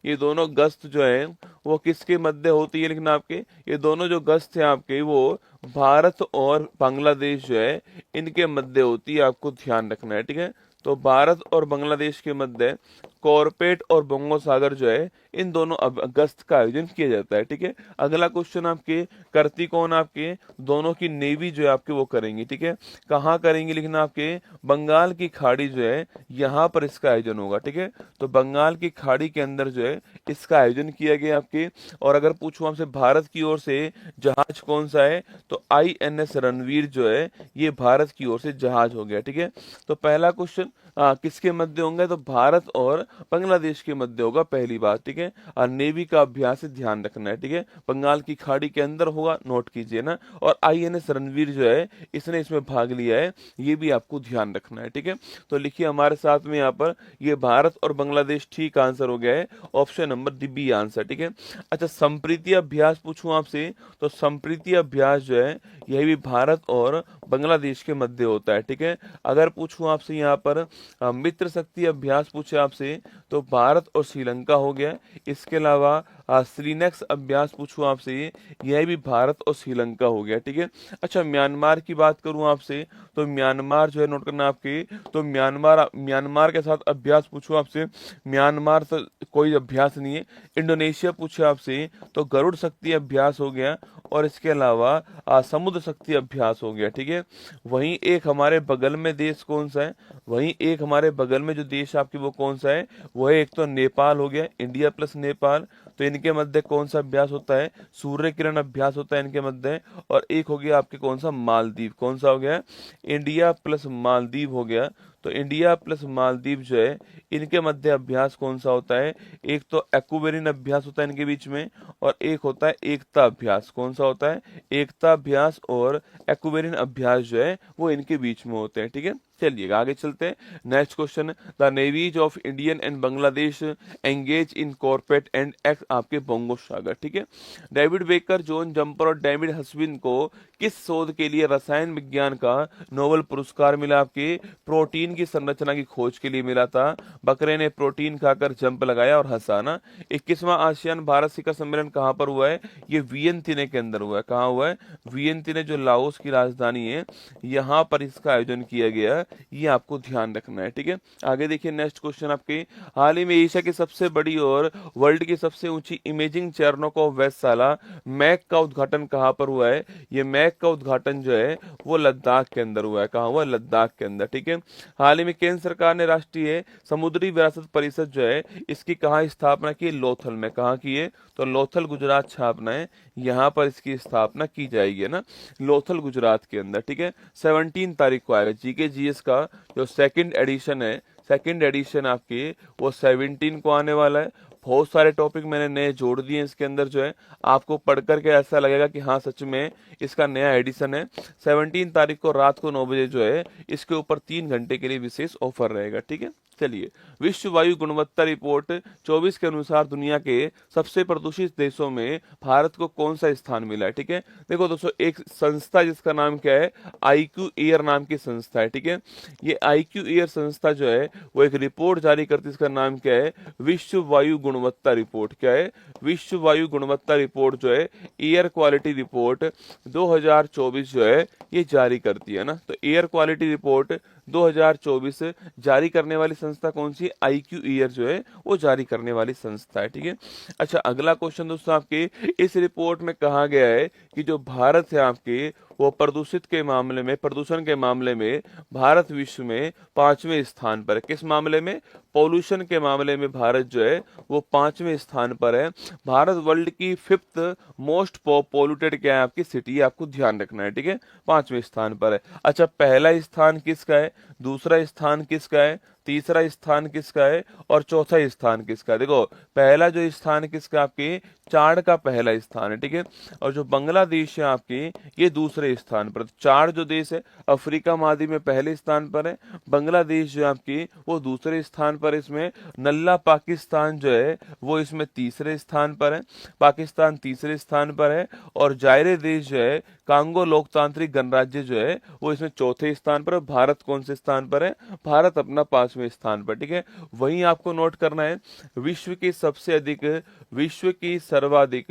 ये दोनों गश्त जो है वो किसके मध्य होती है, लेकिन आपके ये दोनों जो गश्त है आपके वो भारत और बांग्लादेश जो है इनके मध्य होती है, आपको ध्यान रखना है, ठीक है। तो भारत और बांग्लादेश के मध्य कॉर्पेट और बंगो सागर जो है इन दोनों गश्त का आयोजन किया जाता है, ठीक है। अगला क्वेश्चन आपके, करती कौन आपके, दोनों की नेवी जो है आपके वो करेंगी, ठीक है। कहाँ करेंगी, लेकिन आपके बंगाल की खाड़ी जो है यहाँ पर इसका आयोजन होगा, ठीक है। तो बंगाल की खाड़ी के अंदर जो है इसका आयोजन किया गया आपके। और अगर पूछूं आपसे भारत की ओर से जहाज कौन सा है, तो INS रणवीर जो है ये भारत की ओर से जहाज हो गया, ठीक है। तो पहला क्वेश्चन किसके मध्य होंगे, तो भारत और बांग्लादेश के मध्य होगा, पहली बात, ठीक है। और नेवी का अभ्यास ध्यान रखना है, ठीक है। बंगाल की खाड़ी के अंदर होगा, नोट कीजिए ना। और INS रणवीर जो है इसने इसमें भाग लिया है, ये भी आपको ध्यान रखना है, ठीक है। तो लिखिए हमारे साथ में यहाँ पर ये भारत और बांग्लादेश ठीक आंसर हो गया है, ऑप्शन नंबर बी आंसर, ठीक है। अच्छा, संप्रीति अभ्यास पूछूं आपसे, तो संप्रीति अभ्यास जो है यह भी भारत और बांग्लादेश के मध्य होता है, ठीक है। अगर पूछूं आपसे यहाँ पर मित्र शक्ति अभ्यास पूछे आपसे, तो भारत और श्रीलंका हो गया। इसके अलावा श्रीनेक्स अभ्यास पूछूं आपसे, यह भी भारत और श्रीलंका हो गया, ठीक है। अच्छा, म्यांमार की बात करूं आपसे, तो म्यांमार जो है नोट करना आपके, तो म्यांमार के साथ अभ्यास पूछूं आपसे, म्यांमार तो कोई अभ्यास नहीं है। इंडोनेशिया पूछे आपसे, तो गरुड़ शक्ति अभ्यास हो गया। और इसके अलावा समुद्र शक्ति अभ्यास हो गया, ठीक है। वहीं एक हमारे बगल में देश कौन सा है, वहीं एक हमारे बगल में जो देश आपके वो कौन सा है, वो है एक तो नेपाल हो गया, इंडिया प्लस नेपाल। तो इनके मध्य कौन सा अभ्यास होता है, सूर्य किरण अभ्यास होता है इनके मध्य। और एक हो गया आपके कौन सा, मालदीव, कौन सा हो गया, इंडिया प्लस मालदीव हो गया। तो इंडिया प्लस मालदीव जो है इनके मध्य अभ्यास कौन सा होता है, एक तो एक्वेरियन अभ्यास होता है इनके बीच में, और एक होता है एकता अभ्यास। कौन सा होता है, एकता अभ्यास और एक्वेरियन अभ्यास जो है वो इनके बीच में होते हैं, ठीक है। चलिए आगे चलते हैं। Next question, the navies of Indian and Bangladesh engage in CORPAT and act आपके बंगो सागर, ठीक है। डेविड बेकर, जॉन जंपर और डेविड हस्विन को किस शोध के लिए रसायन विज्ञान का नोबेल पुरस्कार मिला, आपके प्रोटीन की संरचना की खोज के लिए मिला था। बकरे ने प्रोटीन खाकर जंप लगाया और हंसा ना। 21वां आसियान भारत शिखर सम्मेलन कहां पर हुआ है, ये वियंतिने के अंदर हुआ है। कहां हुआ है, वियंतिने जो लाओस की राजधानी है, यहां पर इसका आयोजन किया गया, ये आपको ध्यान रखना है, ठीक है। आगे देखिए नेक्स्ट क्वेश्चन आपके, हाल ही में एशिया की सबसे बड़ी और वर्ल्ड की सबसे ऊंची इमेजिंग चेरनोकोव वेधशाला मैक का उद्घाटन कहां पर हुआ है, ये मैक का उद्घाटन जो है वो लद्दाख के अंदर हुआ है। कहां हुआ, लद्दाख के अंदर, ठीक है। हाल ही में केंद्र सरकार ने राष्ट्रीय समुद्री विरासत परिषद जो है इसकी कहां स्थापना की, लोथल में। कहां की है, तो लोथल गुजरात छापना है, यहाँ पर इसकी स्थापना की जाएगी ना, लोथल गुजरात के अंदर, ठीक है। 17 तारीख को आएगा। जीके जीएस का जो सेकंड एडिशन है, सेकंड एडिशन आपकी वो 17 को आने वाला है। बहुत सारे टॉपिक मैंने नए जोड़ दिए इसके अंदर जो है, आपको पढ़ करके ऐसा लगेगा कि हाँ सच में इसका नया एडिशन है। 17 तारीख को रात को 9 बजे जो है इसके ऊपर 3 घंटे के लिए विशेष ऑफर रहेगा, ठीक है। चलिए, विश्व वायु गुणवत्ता रिपोर्ट 24 के अनुसार दुनिया के सबसे प्रदूषित देशों में भारत को कौन सा स्थान मिला है, ठीक है। देखो दोस्तों, एक संस्था जिसका नाम क्या है, IQ एयर नाम की संस्था है, ठीक है। ये IQ एयर संस्था जो है वो एक रिपोर्ट जारी करती है, इसका नाम क्या है, विश्व वायु गुणवत्ता रिपोर्ट। क्या है, विश्व वायु गुणवत्ता रिपोर्ट जो है, एयर क्वालिटी रिपोर्ट 2024 जो है ये जारी करती है ना। तो एयर क्वालिटी रिपोर्ट 2024 जारी करने वाली संस्था कौन सी, IQ एयर जो है वो जारी करने वाली संस्था है, ठीक है। अच्छा, अगला क्वेश्चन दोस्तों आपके, इस रिपोर्ट में कहा गया है कि जो भारत है आपके वो प्रदूषण के मामले में भारत विश्व में 5वें स्थान पर है। किस मामले में, पॉल्यूशन के मामले में भारत जो है वो 5वें स्थान पर है। भारत वर्ल्ड की 5th मोस्ट पॉल्यूटेड क्या है आपकी सिटी, आपको ध्यान रखना है, ठीक है, 5वें स्थान पर है। अच्छा, पहला स्थान किसका है, दूसरा स्थान किसका है, तीसरा स्थान किसका है और चौथा स्थान किसका है। देखो पहला जो स्थान किसका, आपके चाड का पहला स्थान है, ठीक है। और जो बांग्लादेश है आपके, ये दूसरे स्थान पर। चाड जो देश है अफ्रीका महाद्वीप में पहले स्थान पर है, बांग्लादेश जो आपकी वो दूसरे स्थान पर। इसमें नल्ला पाकिस्तान जो है वो इसमें तीसरे स्थान पर है, पाकिस्तान तीसरे स्थान पर है। और जायरे देश जो है कांगो लोकतांत्रिक गणराज्य जो है वो इसमें चौथे स्थान पर। भारत कौन से स्थान पर है, भारत अपना 5वें स्थान पर, ठीक है। वहीं आपको नोट करना है विश्व की सबसे अधिक, विश्व की सर्वाधिक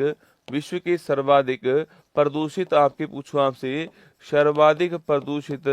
प्रदूषित, आपके पूछो आपसे सर्वाधिक प्रदूषित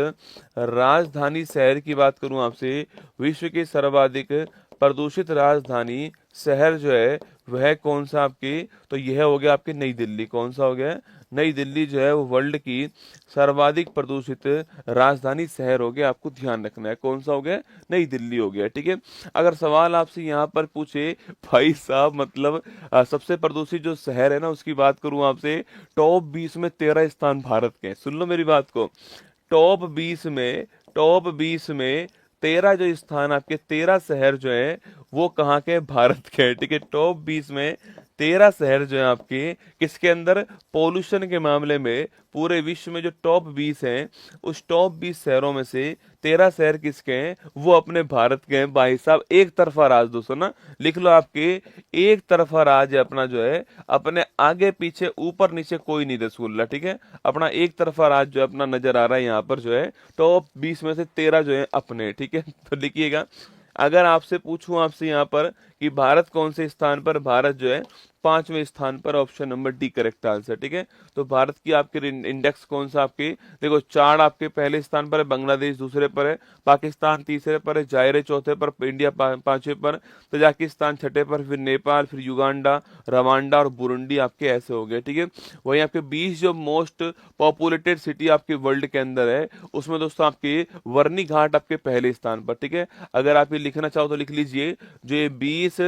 राजधानी शहर की बात करूं आपसे, विश्व के सर्वाधिक प्रदूषित राजधानी शहर जो है वह कौन सा आपकी, तो यह हो गया आपकी नई दिल्ली। कौन सा हो गया, नई दिल्ली जो है वो वर्ल्ड की सर्वाधिक प्रदूषित राजधानी शहर हो गया। आपको ध्यान रखना है कौन सा हो गया, नई दिल्ली हो गया, ठीक है। अगर सवाल आपसे यहाँ पर पूछे भाई साहब मतलब सबसे प्रदूषित जो शहर है ना उसकी बात करूं आपसे, टॉप 20 में 13 स्थान भारत के हैं। सुन लो मेरी बात को, टॉप 20 में 13 जो स्थान, आपके 13 शहर जो है वो कहाँ के, भारत के, ठीक है। टॉप 20 में 13 शहर जो है आपके किसके अंदर, पोल्यूशन के मामले में पूरे विश्व में जो टॉप 20 हैं उस टॉप 20 शहरों में से 13 शहर किसके हैं, वो अपने भारत के हैं। भाई साहब एक तरफा राज, दोस्तों ना लिख लो, आपके एक तरफा राज है अपना जो है, अपने आगे पीछे ऊपर नीचे कोई नहीं रसगुल्ला, ठीक है। अपना एक तरफा राज जो है अपना नजर आ रहा है यहाँ पर जो है, टॉप 20 में से 13 जो है अपने, ठीक है। तो लिखिएगा, अगर आपसे पूछूं आपसे यहाँ पर कि भारत कौन से स्थान पर, भारत जो है 5वें स्थान पर, option number D correct answer, ठीक है। तो भारत की आपके इंडेक्स कौन सा, आपके देखो चाड आपके पहले स्थान पर है, बांग्लादेश दूसरे पर है, पाकिस्तान तीसरे पर है, जायरे चौथे पर, इंडिया 5वें पर, तजाकिस्तान छठे पर, फिर नेपाल, फिर युगांडा, रवांडा और बुरुंडी आपके ऐसे हो गए, ठीक है। वहीं आपके 20 जो मोस्ट पॉपुलेटेड सिटी आपके वर्ल्ड के अंदर है उसमें दोस्तों आपके वर्नी घाट आपके पहले स्थान पर, ठीक है। अगर आप ये लिखना चाहो तो लिख लीजिए, जो ये 20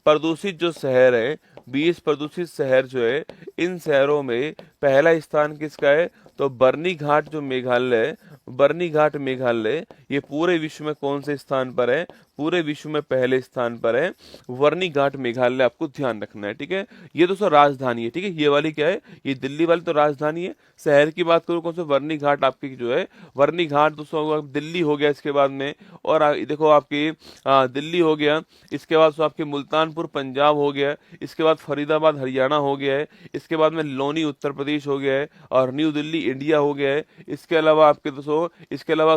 प्रदूषित जो शहर है, 20 प्रदूषित शहर जो है, इन शहरों में पहला स्थान किसका है, तो बरनी घाट जो मेघालय, बरनी घाट मेघालय ये पूरे विश्व में कौन से स्थान पर है, पूरे विश्व में पहले स्थान पर है वर्नी घाट मेघालय। आपको ध्यान रखना है, ठीक है। ये दोस्तों राजधानी है, ठीक है। ये वाली क्या है, ये दिल्ली वाली तो राजधानी है। शहर की बात करूं कौन से, वर्नी घाट आपकी जो है, वर्नी घाट दोस्तों दिल्ली हो गया इसके बाद में। और देखो आपकी दिल्ली हो गया, इसके बाद आपके मुल्तानपुर पंजाब हो गया, इसके बाद फरीदाबाद हरियाणा हो गया है, इसके बाद में लोनी उत्तर प्रदेश हो गया है, और न्यू दिल्ली इंडिया हो गया है। इसके अलावा आपके दोस्तों, इसके अलावा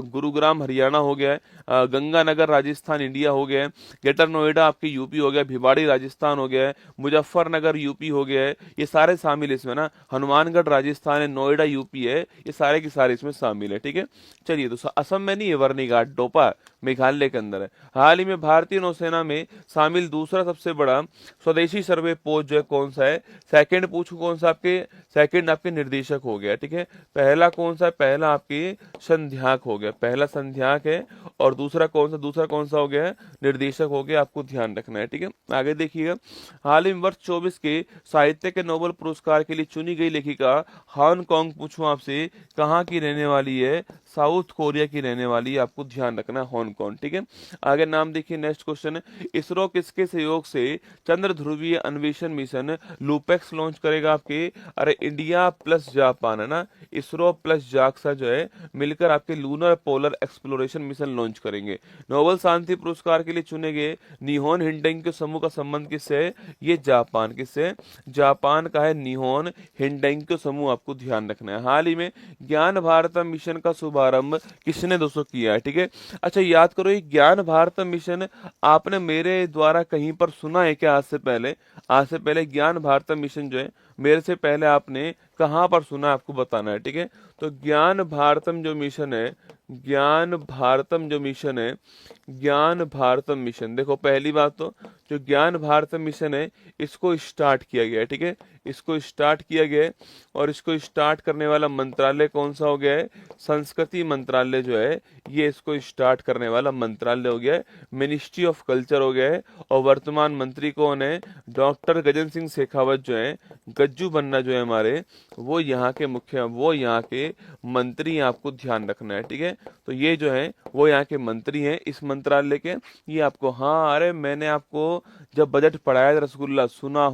गुरुग्राम हरियाणा हो गया है, गंगानगर राजस्थान इंडिया हो गया है, ग्रेटर नोएडा आपके यूपी हो गया, भिवाड़ी राजस्थान हो गया है, मुजफ्फरनगर यूपी हो गया है, ये सारे शामिल इसमें ना, हनुमानगढ़ राजस्थान है, नोएडा यूपी है, ये सारे के सारे इसमें शामिल है, ठीक है। चलिए दोस्तों, असम में नहीं है वर्नी घाट, डोपा मेघालय के अंदर है। हाल ही में भारतीय नौसेना में शामिल दूसरा सबसे बड़ा स्वदेशी सर्वे पोस्ट जो है कौन सा है, सेकंड पूछू कौन सा, आपके सेकंड आपके निर्देशक हो गया, ठीक है। पहला कौन सा है, पहला आपके संध्याक हो गया, पहला संध्याक है, और दूसरा कौन सा, दूसरा कौन सा हो गया है, निर्देशक हो गया। आपको ध्यान रखना है, ठीक है। आगे देखिएगा, हाल ही में वर्ष 24 के साहित्य के नोबेल पुरस्कार के लिए चुनी गई लेखिका हांगकांग, पूछूं आपसे कहाँ की रहने वाली है, साउथ कोरिया की रहने वाली है। आपको ध्यान रखना है हांगकांग, ठीक है। आगे नाम देखिए, नेक्स्ट क्वेश्चन, इसरो किसके सहयोग से चंद्र ध्रुवीय अन्वेषण मिशन लूपेक्स लॉन्च करेगा, आपके अरे इंडिया प्लस जापान है ना, इसरो प्लस जाक्सा जो है मिलकर आपके lunar polar exploration mission launch करेंगे। नोबेल शांति पुरस्कार के लिए चुने गए निहोन हिंडेंक्यो समूह का संबंध किससे है, ये जापान, किससे, जापान का है निहोन हिंडेंक्यो समूह। आपको ध्यान रखना है। हाल ही में ज्ञान भारत मिशन का शुभारंभ किसने दोस्तों किया है, ठीक है। अच्छा याद करो, ये ज्ञान भारत मिशन आपने मेरे द्वारा कहीं पर सुना है क्या, आज से पहले ज्ञान भारत मिशन जो है मेरे से पहले आपने कहां पर सुना, आपको बताना है, ठीक है। तो ज्ञान भारतम जो मिशन है, ज्ञान भारतम जो मिशन है, ज्ञान भारतम मिशन, देखो पहली बात तो जो ज्ञान भारतम मिशन है इसको स्टार्ट किया गया है, ठीक है, इसको स्टार्ट किया गया है। और इसको स्टार्ट करने वाला मंत्रालय कौन सा हो गया है, संस्कृति मंत्रालय जो है ये इसको स्टार्ट करने वाला मंत्रालय हो गया है, मिनिस्ट्री ऑफ कल्चर हो गया है। और वर्तमान मंत्री कौन है, डॉक्टर गजेंद्र सिंह शेखावत जो है, गज्जू बन्ना जो है हमारे, वो यहाँ के मुख्य, वो यहाँ के मंत्री, आपको ध्यान रखना है, ठीक है। तो ये जो है वो यहाँ के मंत्री हैं इस मंत्रालय के। ये आपको, हाँ अरे मैंने आपको जब बजट पढ़ाया था रसगुल्ला, सुना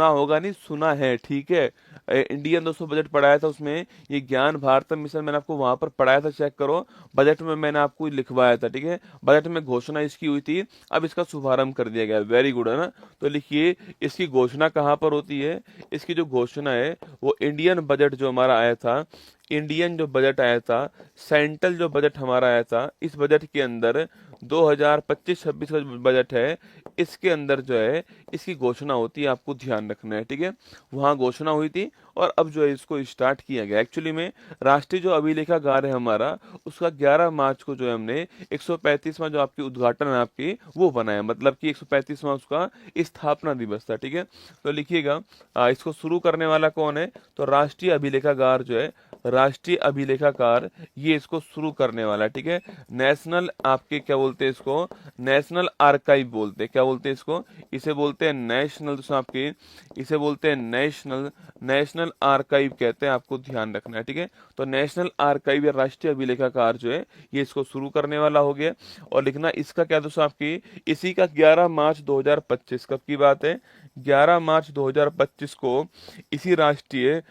होगा नहीं, सुना है, ठीक है। इंडियन दोस्तों बजट पढ़ाया था, उसमें ये ज्ञान भारत मिशन मैंने आपको वहां पर पढ़ाया था, चेक करो। बजट में मैंने आपको लिखवाया था, ठीक है। बजट में घोषणा इसकी हुई थी, अब इसका शुभारंभ कर दिया गया। वेरी गुड, है ना। तो लिखिए इसकी घोषणा कहाँ पर होती है। इसकी जो घोषणा है वो इंडियन बजट जो हमारा आया था, इंडियन जो बजट आया था, सेंट्रल जो बजट हमारा आया था, इस बजट के अंदर 2025-26 का बजट है, इसके अंदर जो है इसकी घोषणा होती है, आपको ध्यान रखना है, ठीक है। वहां घोषणा हुई थी और अब जो है इसको स्टार्ट किया गया। एक्चुअली में राष्ट्रीय जो अभिलेखागार है हमारा, उसका 11 मार्च को जो है हमने 135वां जो आपकी उद्घाटन है आपकी वो बनाया, मतलब कि 135वां उसका स्थापना दिवस था, ठीक है। तो लिखिएगा इसको शुरू करने वाला कौन है, तो राष्ट्रीय अभिलेखागार जो है, राष्ट्रीय अभिलेखागार ये इसको शुरू करने वाला है, ठीक है। नेशनल आपके क्या बोलते हैं इसको, नेशनल आर्काइव बोलते हैं, क्या बोलते हैं इसको, इसे बोलते हैं नेशनल, तो आपके इसे बोलते हैं नेशनल आर्काइव कहते हैं, आपको ध्यान रखना है, ठीक है। तो नेशनल आर्काइव या राष्ट्रीय अभिलेखागार जो है ये इसको शुरू करने वाला हो गया। और लिखना इसका क्या दोस्तों, आपकी इसी का 11 मार्च 2025 कब की बात है, 11 मार्च 2025 को इसी राष्ट्रीय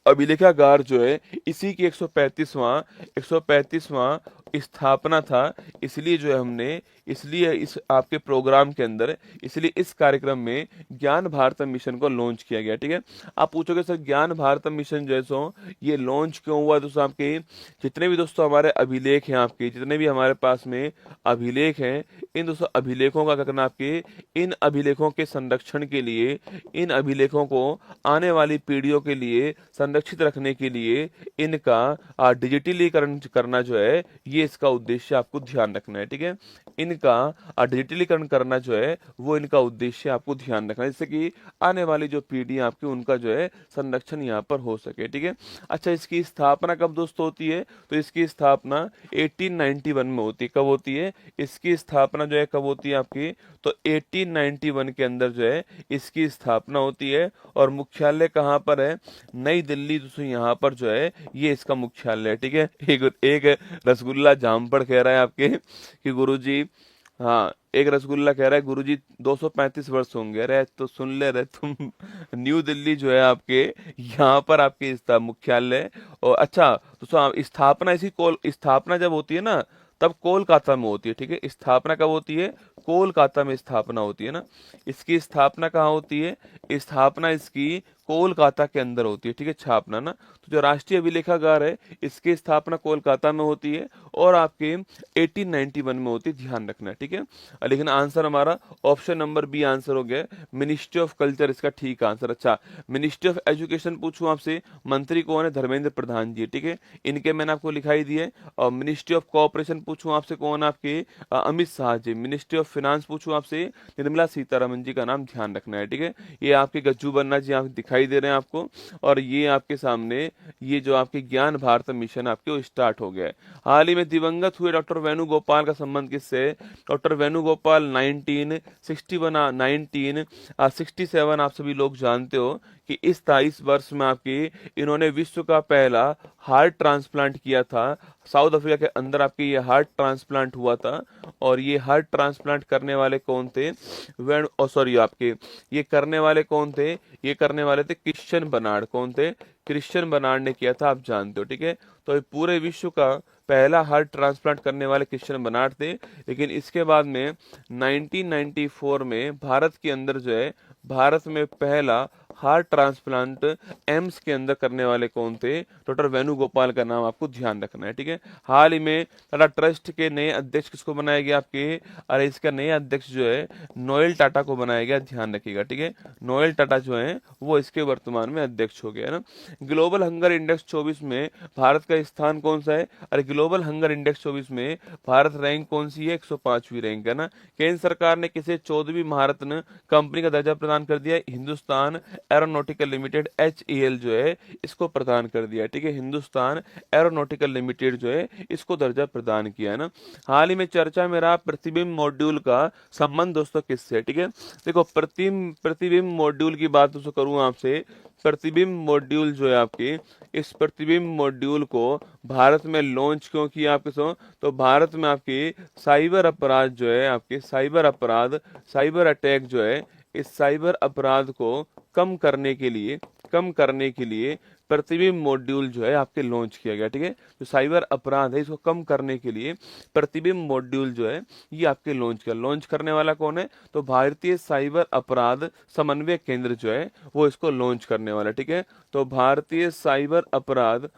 अभिलेखागार जो है इसी की 135वां स्थापना था। इसलिए जो है हमने, इसलिए इस आपके प्रोग्राम के अंदर, इसलिए इस कार्यक्रम में ज्ञान भारत मिशन को लॉन्च किया गया, ठीक है। आप पूछोगे सर ज्ञान भारत मिशन जो है सो ये लॉन्च क्यों हुआ, दोस्तों आपके जितने भी दोस्तों हमारे अभिलेख हैं, आपके जितने भी हमारे पास में अभिलेख हैं, इन दोस्तों अभिलेखों का क्या करना, आपके इन अभिलेखों के संरक्षण के लिए, इन अभिलेखों को आने वाली पीढ़ियों के लिए संरक्षित रखने के लिए इनका डिजिटलीकरण करना जो है ये इसका उद्देश्य, आपको ध्यान रखना है, ठीक है। इनका डिजिटलीकरण करना जो है वो इनका उद्देश्य, आपको ध्यान रखना है, जिससे कि आने वाली जो पीढ़ी आपकी उनका जो है संरक्षण यहाँ पर हो सके, ठीक है। अच्छा, इसकी स्थापना कब दोस्तों होती है, तो इसकी स्थापना 1891 में होती है। कब होती है इसकी स्थापना जो है, कब होती है आपकी, तो 1891 के अंदर जो है इसकी स्थापना होती है। और मुख्यालय कहाँ पर है, नई दिल्ली, दोस्तों यहाँ पर जो है ये इसका मुख्यालय है, ठीक है। एक रसगुल्ला जामपड़ कह रहा है आपके कि गुरुजी, हाँ एक रसगुल्ला कह रहा है गुरुजी 235 वर्ष होंगे। अरे तो सुन ले रहे तुम, न्यू दिल्ली जो है आपके यहाँ पर आपके मुख्यालय। और अच्छा तो स्थापना स्थापना जब होती है ना तब कोलकाता में होती है, ठीक है। स्थापना कब होती है, कोलकाता में स्थापना होती है ना। इसकी स्थापना कहाँ होती है, स्थापना इसकी कोलकाता के अंदर होती है, ठीक है, छापना ना। तो जो राष्ट्रीय अभिलेखागार है इसकी स्थापना कोलकाता में होती है और आपके 1891 में होती है, ध्यान रखना है, ठीक है। लेकिन आंसर हमारा ऑप्शन नंबर बी आंसर हो गया, मिनिस्ट्री ऑफ कल्चर इसका ठीक आंसर। अच्छा, मिनिस्ट्री ऑफ एजुकेशन पूछूं आपसे, मंत्री कौन है, धर्मेंद्र प्रधान जी, ठीक है, इनके मैंने आपको लिखाई दिए। और मिनिस्ट्री ऑफ कोऑपरेशन पूछूं आपसे, कौन आपके Amit Shah ji. Ministry of finance पूछूं आपसे, निर्मला सीतारमन जी का नाम ध्यान रखना है, ठीक है। ये आपके गज्जू बन्ना जी आप दिखाई दे रहे हैं आपको, और ये आपके सामने ये जो आपके ज्ञान भारत मिशन आपके वो स्टार्ट हो गया है। हाल ही में दिवंगत हुए डॉक्टर वेणुगोपाल का संबंध किससे, डॉक्टर वेणुगोपाल 1967 आप सभी लोग जानते हो कि इस 23 वर्ष में आपके इन्होंने विश्व का पहला हार्ट ट्रांसप्लांट किया था। साउथ अफ्रीका के अंदर आपके ये हार्ट ट्रांसप्लांट हुआ था। और ये हार्ट ट्रांसप्लांट करने वाले कौन थे, आपके ये करने वाले कौन थे, ये करने वाले थे क्रिश्चियन बर्नार्ड। कौन थे, क्रिश्चियन बर्नार्ड ने किया था, आप जानते हो, ठीक है। तो पूरे विश्व का पहला हार्ट ट्रांसप्लांट करने वाले क्रिश्चियन बर्नार्ड थे। लेकिन इसके बाद में 1994 में भारत के अंदर जो है, भारत में पहला हार्ट ट्रांसप्लांट एम्स के अंदर करने वाले कौन थे, डॉक्टर वेणुगोपाल का नाम आपको ध्यान रखना है, ठीक है। हाल ही में टाटा ट्रस्ट के नए अध्यक्ष किसको बनाया गया आपके, अरे इसका नए अध्यक्ष जो है नोएल टाटा को बनाया गया, ध्यान रखिएगा, ठीक है। नोएल टाटा जो है वो इसके वर्तमान में अध्यक्ष हो गया है ना। ग्लोबल हंगर इंडेक्स 24 में भारत का स्थान कौन सा है, अरे ग्लोबल हंगर इंडेक्स 24 में भारत रैंक कौन सी है, 105वीं रैंक है ना। केंद्र सरकार ने किसे 14वीं महारत्न कंपनी का दर्जा प्रदान प्रदान कर दिया? हिंदुस्तान एरोनॉटिकल लिमिटेड HAL जो है इसको प्रदान कर दिया, ठीक है। हिंदुस्तान एरोनॉटिकल लिमिटेड जो है इसको दर्जा प्रदान किया है ना। हाल ही में चर्चा में रहा प्रतिबिंब मॉड्यूल का संबंध दोस्तों किससे, ठीक है। देखो प्रतिबिंब मॉड्यूल की बात दोस्तों करूं आपसे, प्रतिबिंब मॉड्यूल जो है आपकी, इस प्रतिबिंब मॉड्यूल को भारत में लॉन्च क्यों किया आपके सो, तो भारत में आपकी साइबर अपराध जो है, आपके साइबर अपराध, साइबर अटैक जो है, इस साइबर अपराध को कम करने के लिए प्रतिबिंब मॉड्यूल जो है आपके लॉन्च किया गया, ठीक है। जो साइबर अपराध है इसको कम करने के लिए प्रतिबिंब मॉड्यूल जो है ये आपके लॉन्च करने वाला कौन है, तो भारतीय साइबर अपराध समन्वय केंद्र जो है वो इसको लॉन्च करने वाला, ठीक है। तो भारतीय साइबर अपराध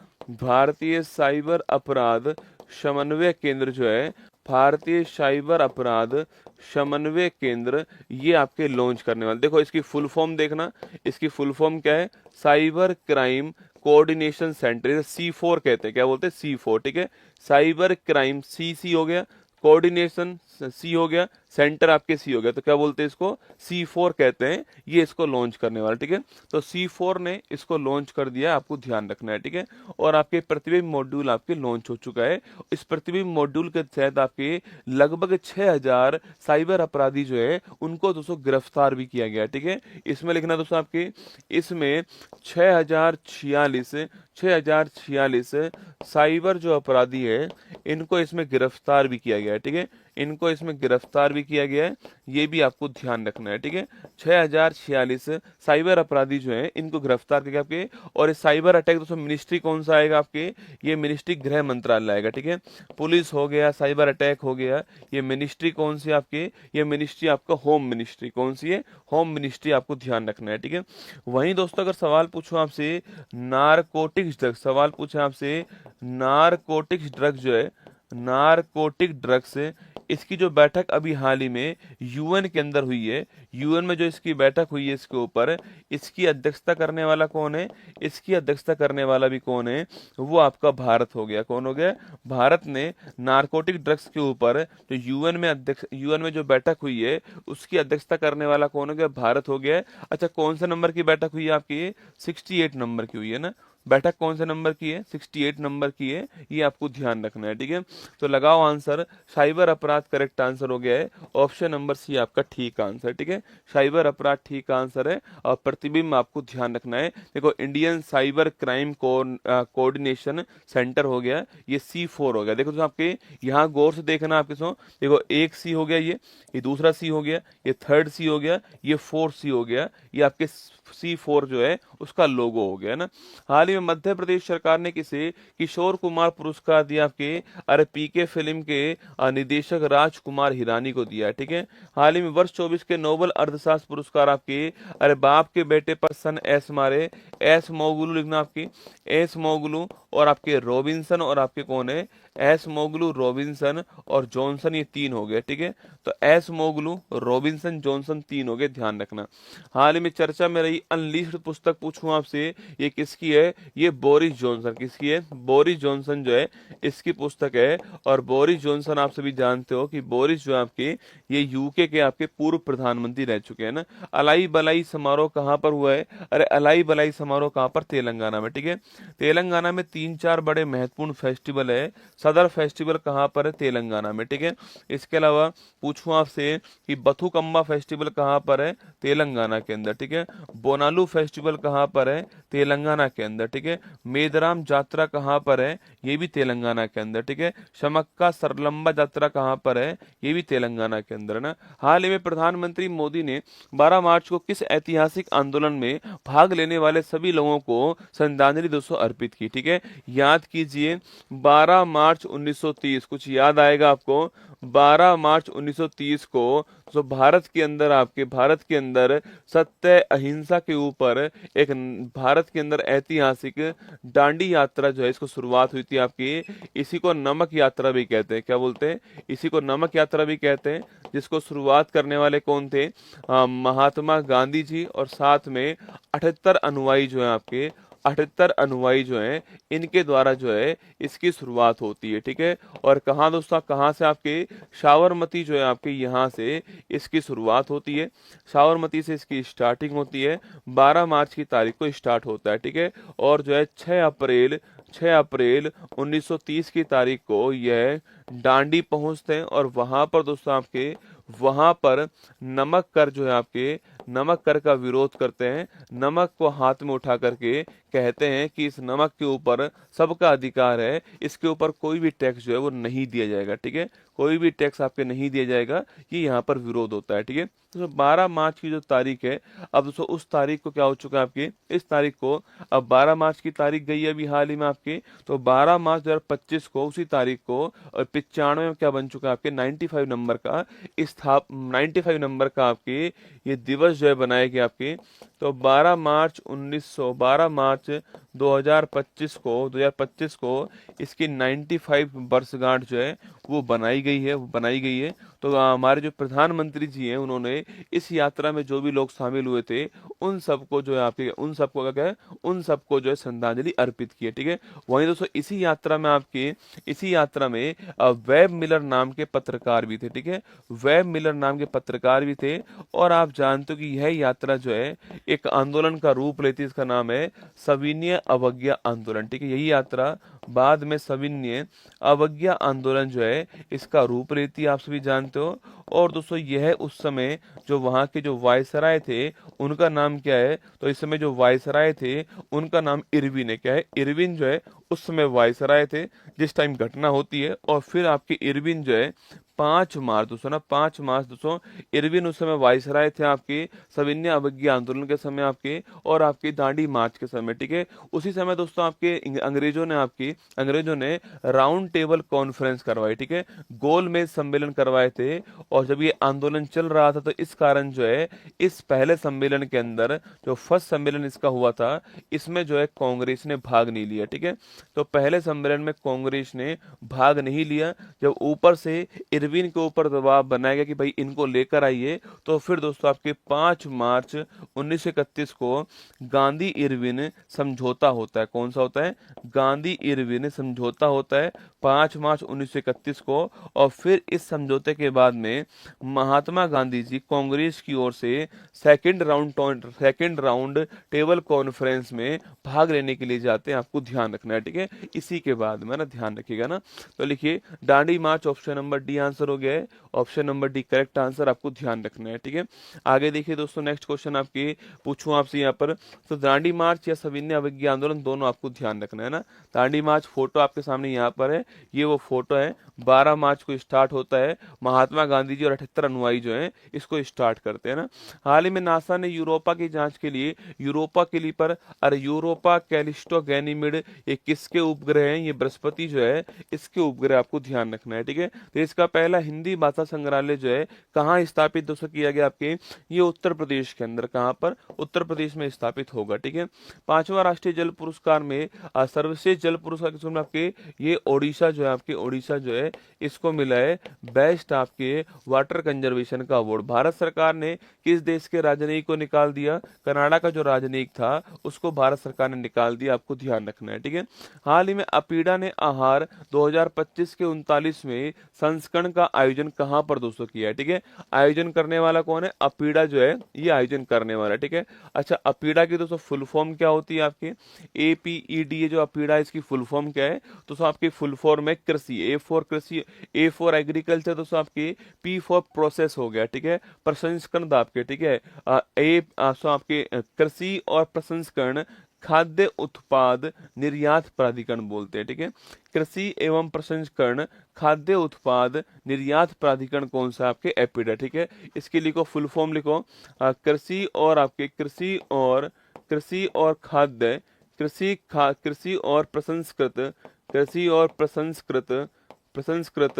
समन्वय केंद्र जो है, भारतीय साइबर अपराध समन्वय केंद्र ये आपके लॉन्च करने वाले। देखो इसकी फुल फॉर्म देखना, इसकी फुल फॉर्म क्या है, cyber crime coordination centre, C4 कहते हैं, क्या बोलते हैं, C4, ठीक है। साइबर क्राइम C हो गया, कोऑर्डिनेशन C हो गया, सेंटर आपके C हो गया, तो क्या बोलते हैं इसको, C4 कहते हैं, ये इसको लॉन्च करने वाला, ठीक है। तो C4 ने इसको लॉन्च कर दिया, आपको ध्यान रखना है, ठीक है। और आपके प्रतिबिंब मॉड्यूल आपके लॉन्च हो चुका है। इस प्रतिबिंब मॉड्यूल के तहत आपके लगभग 6000 साइबर अपराधी जो है उनको दोस्तों गिरफ्तार भी किया गया, ठीक है। इसमें लिखना दोस्तों आपके, इसमें 6046 साइबर जो अपराधी है इनको इसमें गिरफ्तार भी किया गया है, ठीक है। इनको इसमें गिरफ्तार भी किया गया है, ये भी आपको ध्यान रखना है, ठीक है। 6046 साइबर अपराधी जो है इनको गिरफ्तार किया आपके। और इस साइबर अटैक दोस्तों मिनिस्ट्री कौन सा आएगा आपके, ये मिनिस्ट्री गृह मंत्रालय आएगा, ठीक है। पुलिस हो गया, साइबर अटैक हो गया, ये मिनिस्ट्री कौन सी आपके, ये मिनिस्ट्री आपका होम मिनिस्ट्री, कौन सी है, होम मिनिस्ट्री, आपको ध्यान रखना है, ठीक है। वहीं दोस्तों अगर सवाल पूछूं आपसे नारकोटिक्स ड्रग्स, सवाल पूछे आपसे नारकोटिक्स ड्रग्स जो है, नारकोटिक ड्रग्स, इसकी जो बैठक अभी हाल ही में UN के अंदर हुई है, UN में जो इसकी बैठक हुई है इसके ऊपर, इसकी अध्यक्षता करने वाला कौन है, इसकी अध्यक्षता करने वाला भी कौन है, वो आपका भारत हो गया। कौन हो गया, भारत ने नारकोटिक ड्रग्स के ऊपर जो UN में जो बैठक हुई है उसकी अध्यक्षता करने वाला कौन हो गया, भारत हो गया। अच्छा कौन से नंबर की बैठक हुई है आपकी, 68 नंबर की हुई है ना, बैठक कौन से नंबर की है, 68 नंबर की है, ये आपको ध्यान रखना है, ठीक है। तो लगाओ आंसर, साइबर अपराध करेक्ट आंसर हो गया है, ऑप्शन नंबर C आपका ठीक आंसर, ठीक है। साइबर अपराध ठीक आंसर है। और प्रतिबिंब आपको ध्यान रखना है, देखो Indian cyber crime coordination centre हो गया, ये C4 हो गया। देखो तो आपके यहाँ गौर से देखना आपके सो, देखो एक C हो गया, ये दूसरा C हो गया, ये थर्ड C हो गया, ये 4C हो गया, ये आपके C4 जो है उसका लोगो हो गया ना। हाल ही में मध्य प्रदेश सरकार ने किसे किशोर कुमार पुरस्कार दिया आपके, अरे PK फिल्म के निदेशक राजकुमार हिरानी को दिया है, ठीक है। हाल ही में वर्ष 24 के नोबेल अर्थशास्त्र पुरस्कार आपके, अरे बाप के बेटे पर सन एस मारे, एस मोगलू लिखना आपकी, एस मोगलू और आपके रॉबिन्सन, और आपके कौन है, एस मोगलू, रॉबिन्सन और जॉनसन, ये 3 हो गए, ठीक है। तो एस मोगलू, रॉबिन्सन, जॉनसन 3 हो गए, ध्यान रखना। हाल ही में चर्चा में रही अनलीस्ड पुस्तक पूछूं आपसे, ये किसकी है, ये बोरिस जॉनसन, किसकी है, बोरिस जॉनसन जो है इसकी पुस्तक है। और बोरिस जॉनसन आप सभी जानते हो कि बोरिस जो आपके ये UK के आपके पूर्व प्रधानमंत्री रह चुके हैं ना। अलाई बलाई समारोह कहाँ पर हुआ है, अरे अलाई बलाई समारोह कहाँ पर, तेलंगाना में, ठीक है। तेलंगाना में 3-4 बड़े महत्वपूर्ण फेस्टिवल है, सदर फेस्टिवल कहाँ पर है, तेलंगाना में, ठीक है। इसके अलावा पूछूं आपसे कि बथुकम्मा फेस्टिवल कहाँ पर है, तेलंगाना के अंदर, ठीक है। बोनालू फेस्टिवल कहाँ पर है, तेलंगाना के अंदर, ठीक है। मेदराम यात्रा कहाँ पर है, ये भी तेलंगाना के अंदर, ठीक है। शमक्का सरलंबा यात्रा कहाँ पर है, ये भी तेलंगाना के अंदर है ना। हाल ही में प्रधानमंत्री मोदी ने 12 मार्च को किस ऐतिहासिक आंदोलन में भाग लेने वाले सभी लोगों को श्रद्धांजलि दोस्तों अर्पित की, ठीक है। याद कीजिए 12 मार्च 1930, कुछ याद आएगा आपको, 12 मार्च 1930 को तो भारत के अंदर, आपके भारत के अंदर सत्य अहिंसा के ऊपर एक भारत के अंदर ऐतिहासिक दांडी यात्रा जो है इसको शुरुआत हुई थी आपकी। इसी को नमक यात्रा भी कहते हैं, क्या बोलते हैं, इसी को नमक यात्रा भी कहते हैं, जिसको शुरुआत करने वाले कौन थे, महात्मा गांधी जी, और साथ में 78 अनुयायी जो है आपके, 78 अनुयायी जो हैं इनके द्वारा जो है इसकी शुरुआत होती है, ठीक है। और कहाँ दोस्तों, कहाँ से आपके साबरमती जो है आपके यहाँ से इसकी शुरुआत होती है, साबरमती से इसकी स्टार्टिंग होती है। 12 मार्च की तारीख को स्टार्ट होता है, ठीक है। और जो है 6 अप्रैल 1930 की तारीख को यह डांडी पहुंचते हैं और वहां पर दोस्तों आपके वहां पर नमक कर जो है आपके नमक कर का विरोध करते हैं। नमक को हाथ में उठा करके कहते हैं कि इस नमक के ऊपर सबका अधिकार है, इसके ऊपर कोई भी टैक्स जो है वो नहीं दिया जाएगा, ठीक है। कोई भी टैक्स आपके नहीं दिया जाएगा, ये यहाँ पर विरोध होता है, ठीक है। तो 12 मार्च की जो तारीख है, अब दोस्तों उस तारीख को क्या हो चुका है आपकी, इस तारीख को अब 12 मार्च की तारीख गई है अभी हाल ही में आपकी, तो 12 मार्च 2025 को उसी तारीख को और 95 में क्या बन चुका है आपके 95 नंबर का आपके ये दिवस जो है बनाए गए आपके। तो 12 मार्च 2025 को इसकी 95 वर्षगांठ जो है वो बनाई गई है। तो हमारे जो प्रधानमंत्री जी हैं उन्होंने इस यात्रा में जो भी लोग शामिल हुए थे उन सबको जो है आपके उन सबको क्या है उन सबको जो है श्रद्धांजलि अर्पित की है, ठीक है। वहीं दोस्तों इसी यात्रा में वेब मिलर नाम के पत्रकार भी थे, ठीक है। वेब मिलर नाम के पत्रकार भी थे। और आप जानते हो कि यह यात्रा जो है एक आंदोलन का रूप लेती है, इसका नाम है सविनय अवज्ञा आंदोलन, ठीक है। यही यात्रा बाद में सविनय अवज्ञा आंदोलन जो है इसका रूप लेती है, आप सभी जानते हो। और दोस्तों यह उस समय जो वहां के जो वायसराय थे उनका नाम क्या है, तो इस समय जो वायसराय थे उनका नाम इरविन है, क्या है, इरविन जो है उस समय वायसराय थे जिस टाइम घटना होती है। और फिर आपके इरविन जो है 5 मार्च दोस्तों इरविन उस समय वायसराय थे आपके सविनय अवज्ञा आंदोलन के समय आपके और आपके दांडी मार्च के समय, ठीक है। उसी समय दोस्तों आपके अंग्रेजों ने राउंड टेबल कॉन्फ्रेंस करवाई, ठीक है, गोलमेज सम्मेलन करवाए थे। और जब ये आंदोलन चल रहा था तो इस कारण जो है इस पहले सम्मेलन के अंदर जो फर्स्ट सम्मेलन इसका हुआ था इसमें जो है कांग्रेस ने भाग नहीं लिया, ठीक है। तो पहले सम्मेलन में कांग्रेस ने भाग नहीं लिया। जब ऊपर से इरविन के ऊपर दबाव बनाया गया कि भाई इनको लेकर आइए, तो फिर दोस्तों आपके 5 मार्च 1931 को गांधी इरविन समझौता होता है। कौन सा होता है, गांधी इरविन समझौता होता है 5 मार्च 1931 को। और फिर इस समझौते के बाद में महात्मा गांधी जी कांग्रेस की ओर से सेकंड राउंड टेबल कॉन्फ्रेंस में भाग लेने के लिए जाते हैं, आपको ध्यान रखना है, ठीक है। इसी के बाद में ना ध्यान रखिएगा ना। तो लिखिए दांडी मार्च, ऑप्शन नंबर डी आंसर हो गया है, option number D correct answer, आपको ध्यान रखना है, ठीक है। आगे देखिए दोस्तों नेक्स्ट क्वेश्चन आपकी पूछूं आपसे यहाँ पर, तो दांडी मार्च या सविनय अवज्ञा आंदोलन दोनों आपको ध्यान रखना है ना। दांडी मार्च फोटो आपके सामने यहाँ पर है, ये वो फोटो है, 12 मार्च को स्टार्ट होता है। महात्मा गांधी जी और 78 अनुयायी जो हैं इसको स्टार्ट करते हैं ना। हाल ही में नासा ने यूरोपा की जांच के लिए यूरोपा कैलिस्टो गैनीमिड ये किसके उपग्रह हैं, ये बृहस्पति जो है इसके उपग्रह, आपको ध्यान रखना है, ठीक है। तो इसका पहला हिंदी भाषा संग्रहालय जो है कहाँ स्थापित दोस्तों किया गया आपके, ये उत्तर प्रदेश के अंदर, कहाँ पर, उत्तर प्रदेश में स्थापित होगा, ठीक है। 5वां राष्ट्रीय जल पुरस्कार में सर्वश्रेष्ठ जल पुरस्कार किसको मिला आपके, ये ओडिशा जो है इसको मिला है बेस्ट आपके वाटर कंजर्वेशन का अवार्ड। भारत सरकार ने किस देश के राजनयिक को निकाल दिया, कनाडा का जो राजनयिक था उसको भारत सरकार ने निकाल दिया, आपको ध्यान रखना है, ठीक है। हाल ही में अपीडा ने आहार 2025 के 39वें संस्करण का आयोजन कहां पर दोस्तों किया है, ठीक है। आयोजन करने वाला कौन है, अपीडा जो है ये आयोजन करने वाला, ठीक है। अच्छा अपीडा की दोस्तों फुल फॉर्म क्या होती है आपकी, APED जो अपीडा इसकी फुल फॉर्म क्या है, तो आपकी फुल फॉर्म है कृषि, A फॉर एग्रीकल्चर दोस्तों आपकी, P फॉर प्रोसेस हो गया, ठीक है, प्रसंस्करण आपके, ठीक है। आपके कृषि और प्रसंस्करण खाद्य उत्पाद निर्यात प्राधिकरण बोलते हैं, ठीक है। कृषि एवं प्रसंस्करण खाद्य उत्पाद निर्यात प्राधिकरण कौन सा आपके, एपिडा, ठीक है। इसके लिखो फुल फॉर्म लिखो, कृषि और प्रसंस्कृत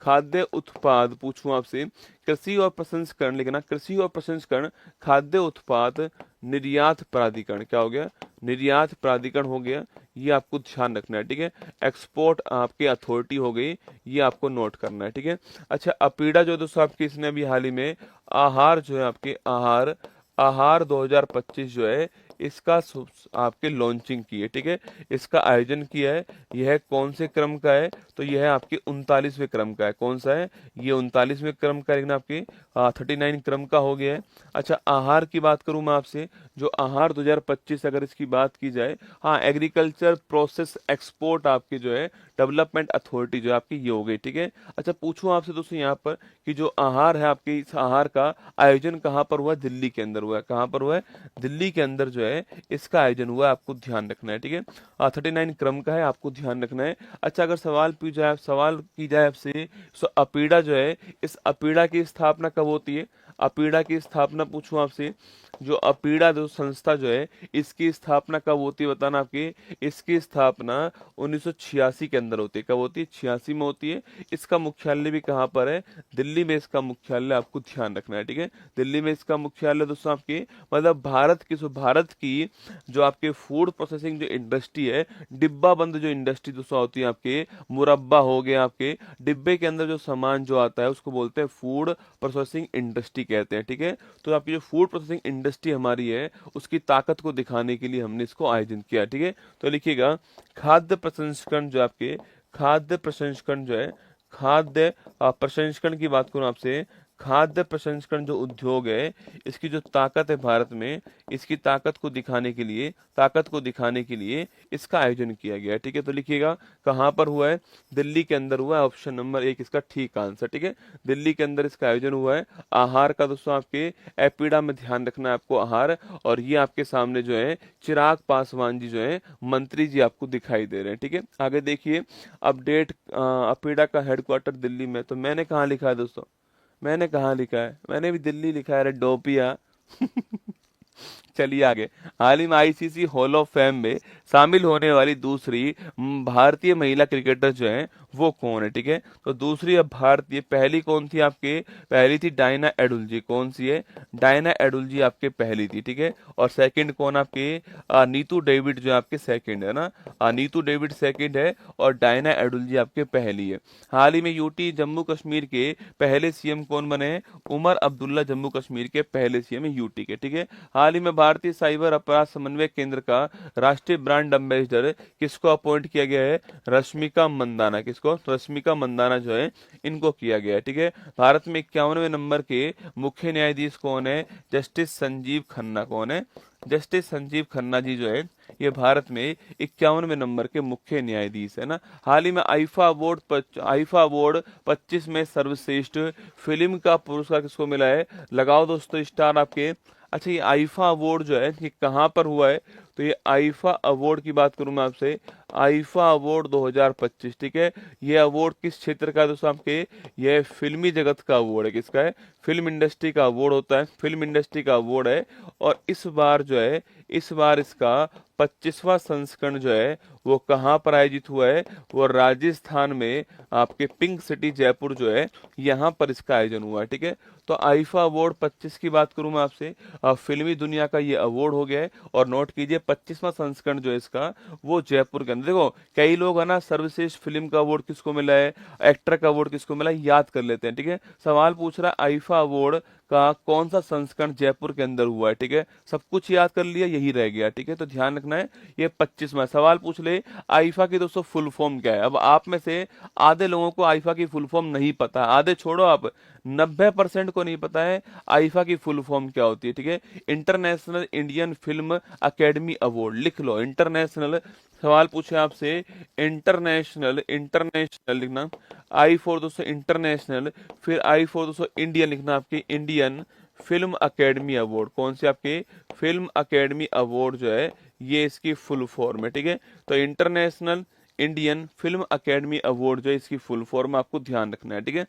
खाद्य उत्पाद पूछूं आपसे, कृषि और प्रसंस्करण लिखना, कृषि और प्रसंस्करण खाद्य उत्पाद निर्यात प्राधिकरण, क्या हो गया, निर्यात प्राधिकरण हो गया, ये आपको ध्यान रखना है, ठीक है। एक्सपोर्ट आपकी अथॉरिटी हो गई, ये आपको नोट करना है, ठीक है। अच्छा अपीडा जो दोस्तों आपकी इसने अभी हाल ही में आहार जो है आपके आहार 2025 जो है इसका आपके लॉन्चिंग की है, ठीक है, इसका आयोजन किया है। यह कौन से क्रम का है? तो यह आपके 39वें क्रम का है। कौन सा है ये? 39वें क्रम का, लेकिन आपके 39 क्रम का हो गया है। अच्छा, आहार की बात करूं मैं आपसे, जो आहार 2025 अगर इसकी बात की जाए, हाँ, एग्रीकल्चर प्रोसेस एक्सपोर्ट आपके जो है डेवलपमेंट अथॉरिटी जो है आपकी ये हो गई, ठीक है। अच्छा, पूछूं आपसे दोस्तों यहाँ पर कि जो आहार है आपके, इस आहार का आयोजन कहाँ पर हुआ है? दिल्ली के अंदर हुआ है। कहाँ पर हुआ है? दिल्ली के अंदर जो है इसका आयोजन हुआ है, आपको ध्यान रखना है, ठीक है। 39 क्रम का है, आपको ध्यान रखना है। अच्छा, अगर सवाल की जाए आपसे, अपीड़ा जो है, इस अपीड़ा की स्थापना कब होती है? अपीड़ा की स्थापना पूछूं आपसे, जो अपीड़ा जो संस्था जो है इसकी स्थापना कब होती है? बताना आपकी। इसकी स्थापना 1986 के अंदर होती है। कब होती है? 86 में होती है। इसका मुख्यालय भी कहाँ पर है? दिल्ली में इसका मुख्यालय, आपको ध्यान रखना है, ठीक है। दिल्ली में इसका मुख्यालय दोस्तों आपकी, मतलब भारत की जो आपके फूड प्रोसेसिंग जो इंडस्ट्री है, डिब्बा बंद जो इंडस्ट्री दोस्तों होती है आपके, मुरब्बा हो गया, आपके डिब्बे के अंदर जो सामान जो आता है उसको बोलते हैं फूड प्रोसेसिंग इंडस्ट्री कहते हैं, ठीक है। तो आपकी जो फूड प्रोसेसिंग इंडस्ट्री हमारी है उसकी ताकत को दिखाने के लिए हमने इसको आयोजन किया, ठीक है। तो लिखिएगा, खाद्य प्रसंस्करण जो आपके, खाद्य प्रसंस्करण जो है, खाद्य प्रसंस्करण की बात करूं आपसे, खाद्य प्रसंस्करण जो उद्योग है इसकी जो ताकत है भारत में, इसकी ताकत को दिखाने के लिए इसका आयोजन किया गया है, ठीक है। तो लिखिएगा, कहाँ पर हुआ है? दिल्ली के अंदर हुआ है। ऑप्शन नंबर 1 इसका ठीक आंसर, ठीक है। दिल्ली के अंदर इसका आयोजन हुआ है। आहार का दोस्तों आपके एपीडा में ध्यान रखना है आपको, आहार। और ये आपके सामने जो है चिराग पासवान जी जो है मंत्री जी आपको दिखाई दे रहे हैं, ठीक है। आगे देखिए, अपडेट, अपीडा का हेडक्वार्टर दिल्ली में। तो मैंने कहाँ लिखा है दोस्तों? मैंने कहाँ लिखा है? मैंने भी दिल्ली लिखा है रे डोपिया। चलिए आगे। हाल ही में आईसीसी हॉल ऑफ फेम में शामिल होने वाली दूसरी भारतीय महिला क्रिकेटर जो है वो कौन है, ठीक है। तो दूसरी अब भारतीय, पहली कौन थी आपके? पहली थी डायना एडुलजी। कौन सी है? डायना एडुलजी आपके पहली थी, ठीक है। और सेकंड कौन आपके? नीतू डेविड जो आपके सेकंड है ना, नीतू डेविड सेकंड है और डायना एडुलजी आपके पहली है। हाल ही में यूटी जम्मू कश्मीर के पहले सीएम कौन बने हैं? उमर अब्दुल्ला जम्मू कश्मीर के पहले सीएम है यूटी के, ठीक है। हाल ही में भारतीय साइबर अपराध समन्वय केंद्र का राष्ट्रीय ब्रांड एम्बेसडर किसको अपॉइंट किया गया है? रश्मिका मंदाना। किसको? रश्मिका मंदाना जो है इनको किया गया है, ठीक है। भारत में 51वें नंबर के मुख्य न्यायाधीश कौन है? जस्टिस संजीव खन्ना। कौन है? जस्टिस संजीव खन्ना जी जो है ये भारत में 51वें नंबर के मुख्य न्यायाधीश है ना। हाल ही में आईफा अवार्ड 25 में सर्वश्रेष्ठ फिल्म का पुरस्कार किसको मिला है? लगाओ दोस्तों स्टार आपके। अच्छा, ये आईफा अवार्ड जो है ये कहाँ पर हुआ है? तो ये आईफा अवार्ड की बात करूं मैं आपसे, आईफा अवार्ड 2025, ठीक है। ये अवार्ड किस क्षेत्र का है दोस्तों आपके? ये फिल्मी जगत का अवार्ड है। किसका है? फिल्म इंडस्ट्री का अवार्ड होता है, फिल्म इंडस्ट्री का अवार्ड है। और इस बार इसका 25वां संस्करण जो है वो कहाँ पर आयोजित हुआ है? वो राजस्थान में आपके पिंक सिटी जयपुर जो है यहाँ पर इसका आयोजन हुआ है, ठीक है। तो आईफा अवार्ड 25 की बात करूं मैं आपसे, फिल्मी दुनिया का ये अवार्ड हो गया है। और नोट कीजिए 25वां संस्करण जो है इसका वो जयपुर के अंदर। देखो कई लोग है ना, सर्वश्रेष्ठ फिल्म का अवार्ड किसको मिला है, एक्टर का अवार्ड किसको मिला है, याद कर लेते हैं, ठीक है। सवाल पूछ रहा है आईफा अवार्ड का कौन सा संस्करण जयपुर के अंदर हुआ है, ठीक है। सब कुछ याद कर लिया, यही रह गया, ठीक है। तो ध्यान रखना है, ये 25वां सवाल पूछ ले आईफा की दोस्तों फुल फॉर्म क्या है। अब आप में से आधे लोगों को आईफा की फुल फॉर्म नहीं पता, आधे छोड़ो, आप 90% को नहीं पता है आईफा की फुल फॉर्म क्या होती है, ठीक है। International Indian film academy award, लिख लो इंटरनेशनल। सवाल पूछे आपसे इंटरनेशनल, इंटरनेशनल लिखना, आई फॉर दोस्तों इंटरनेशनल, फिर आई फॉर दोस्तों इंडियन लिखना, आपके इंडियन फिल्म अकेडमी अवार्ड। कौन सी? आपके फिल्म अकेडमी अवार्ड जो है ये इसकी फुल फॉर्म है, ठीक है। तो international Indian film academy award जो है इसकी फुल फॉर्म आपको ध्यान रखना है, ठीक है।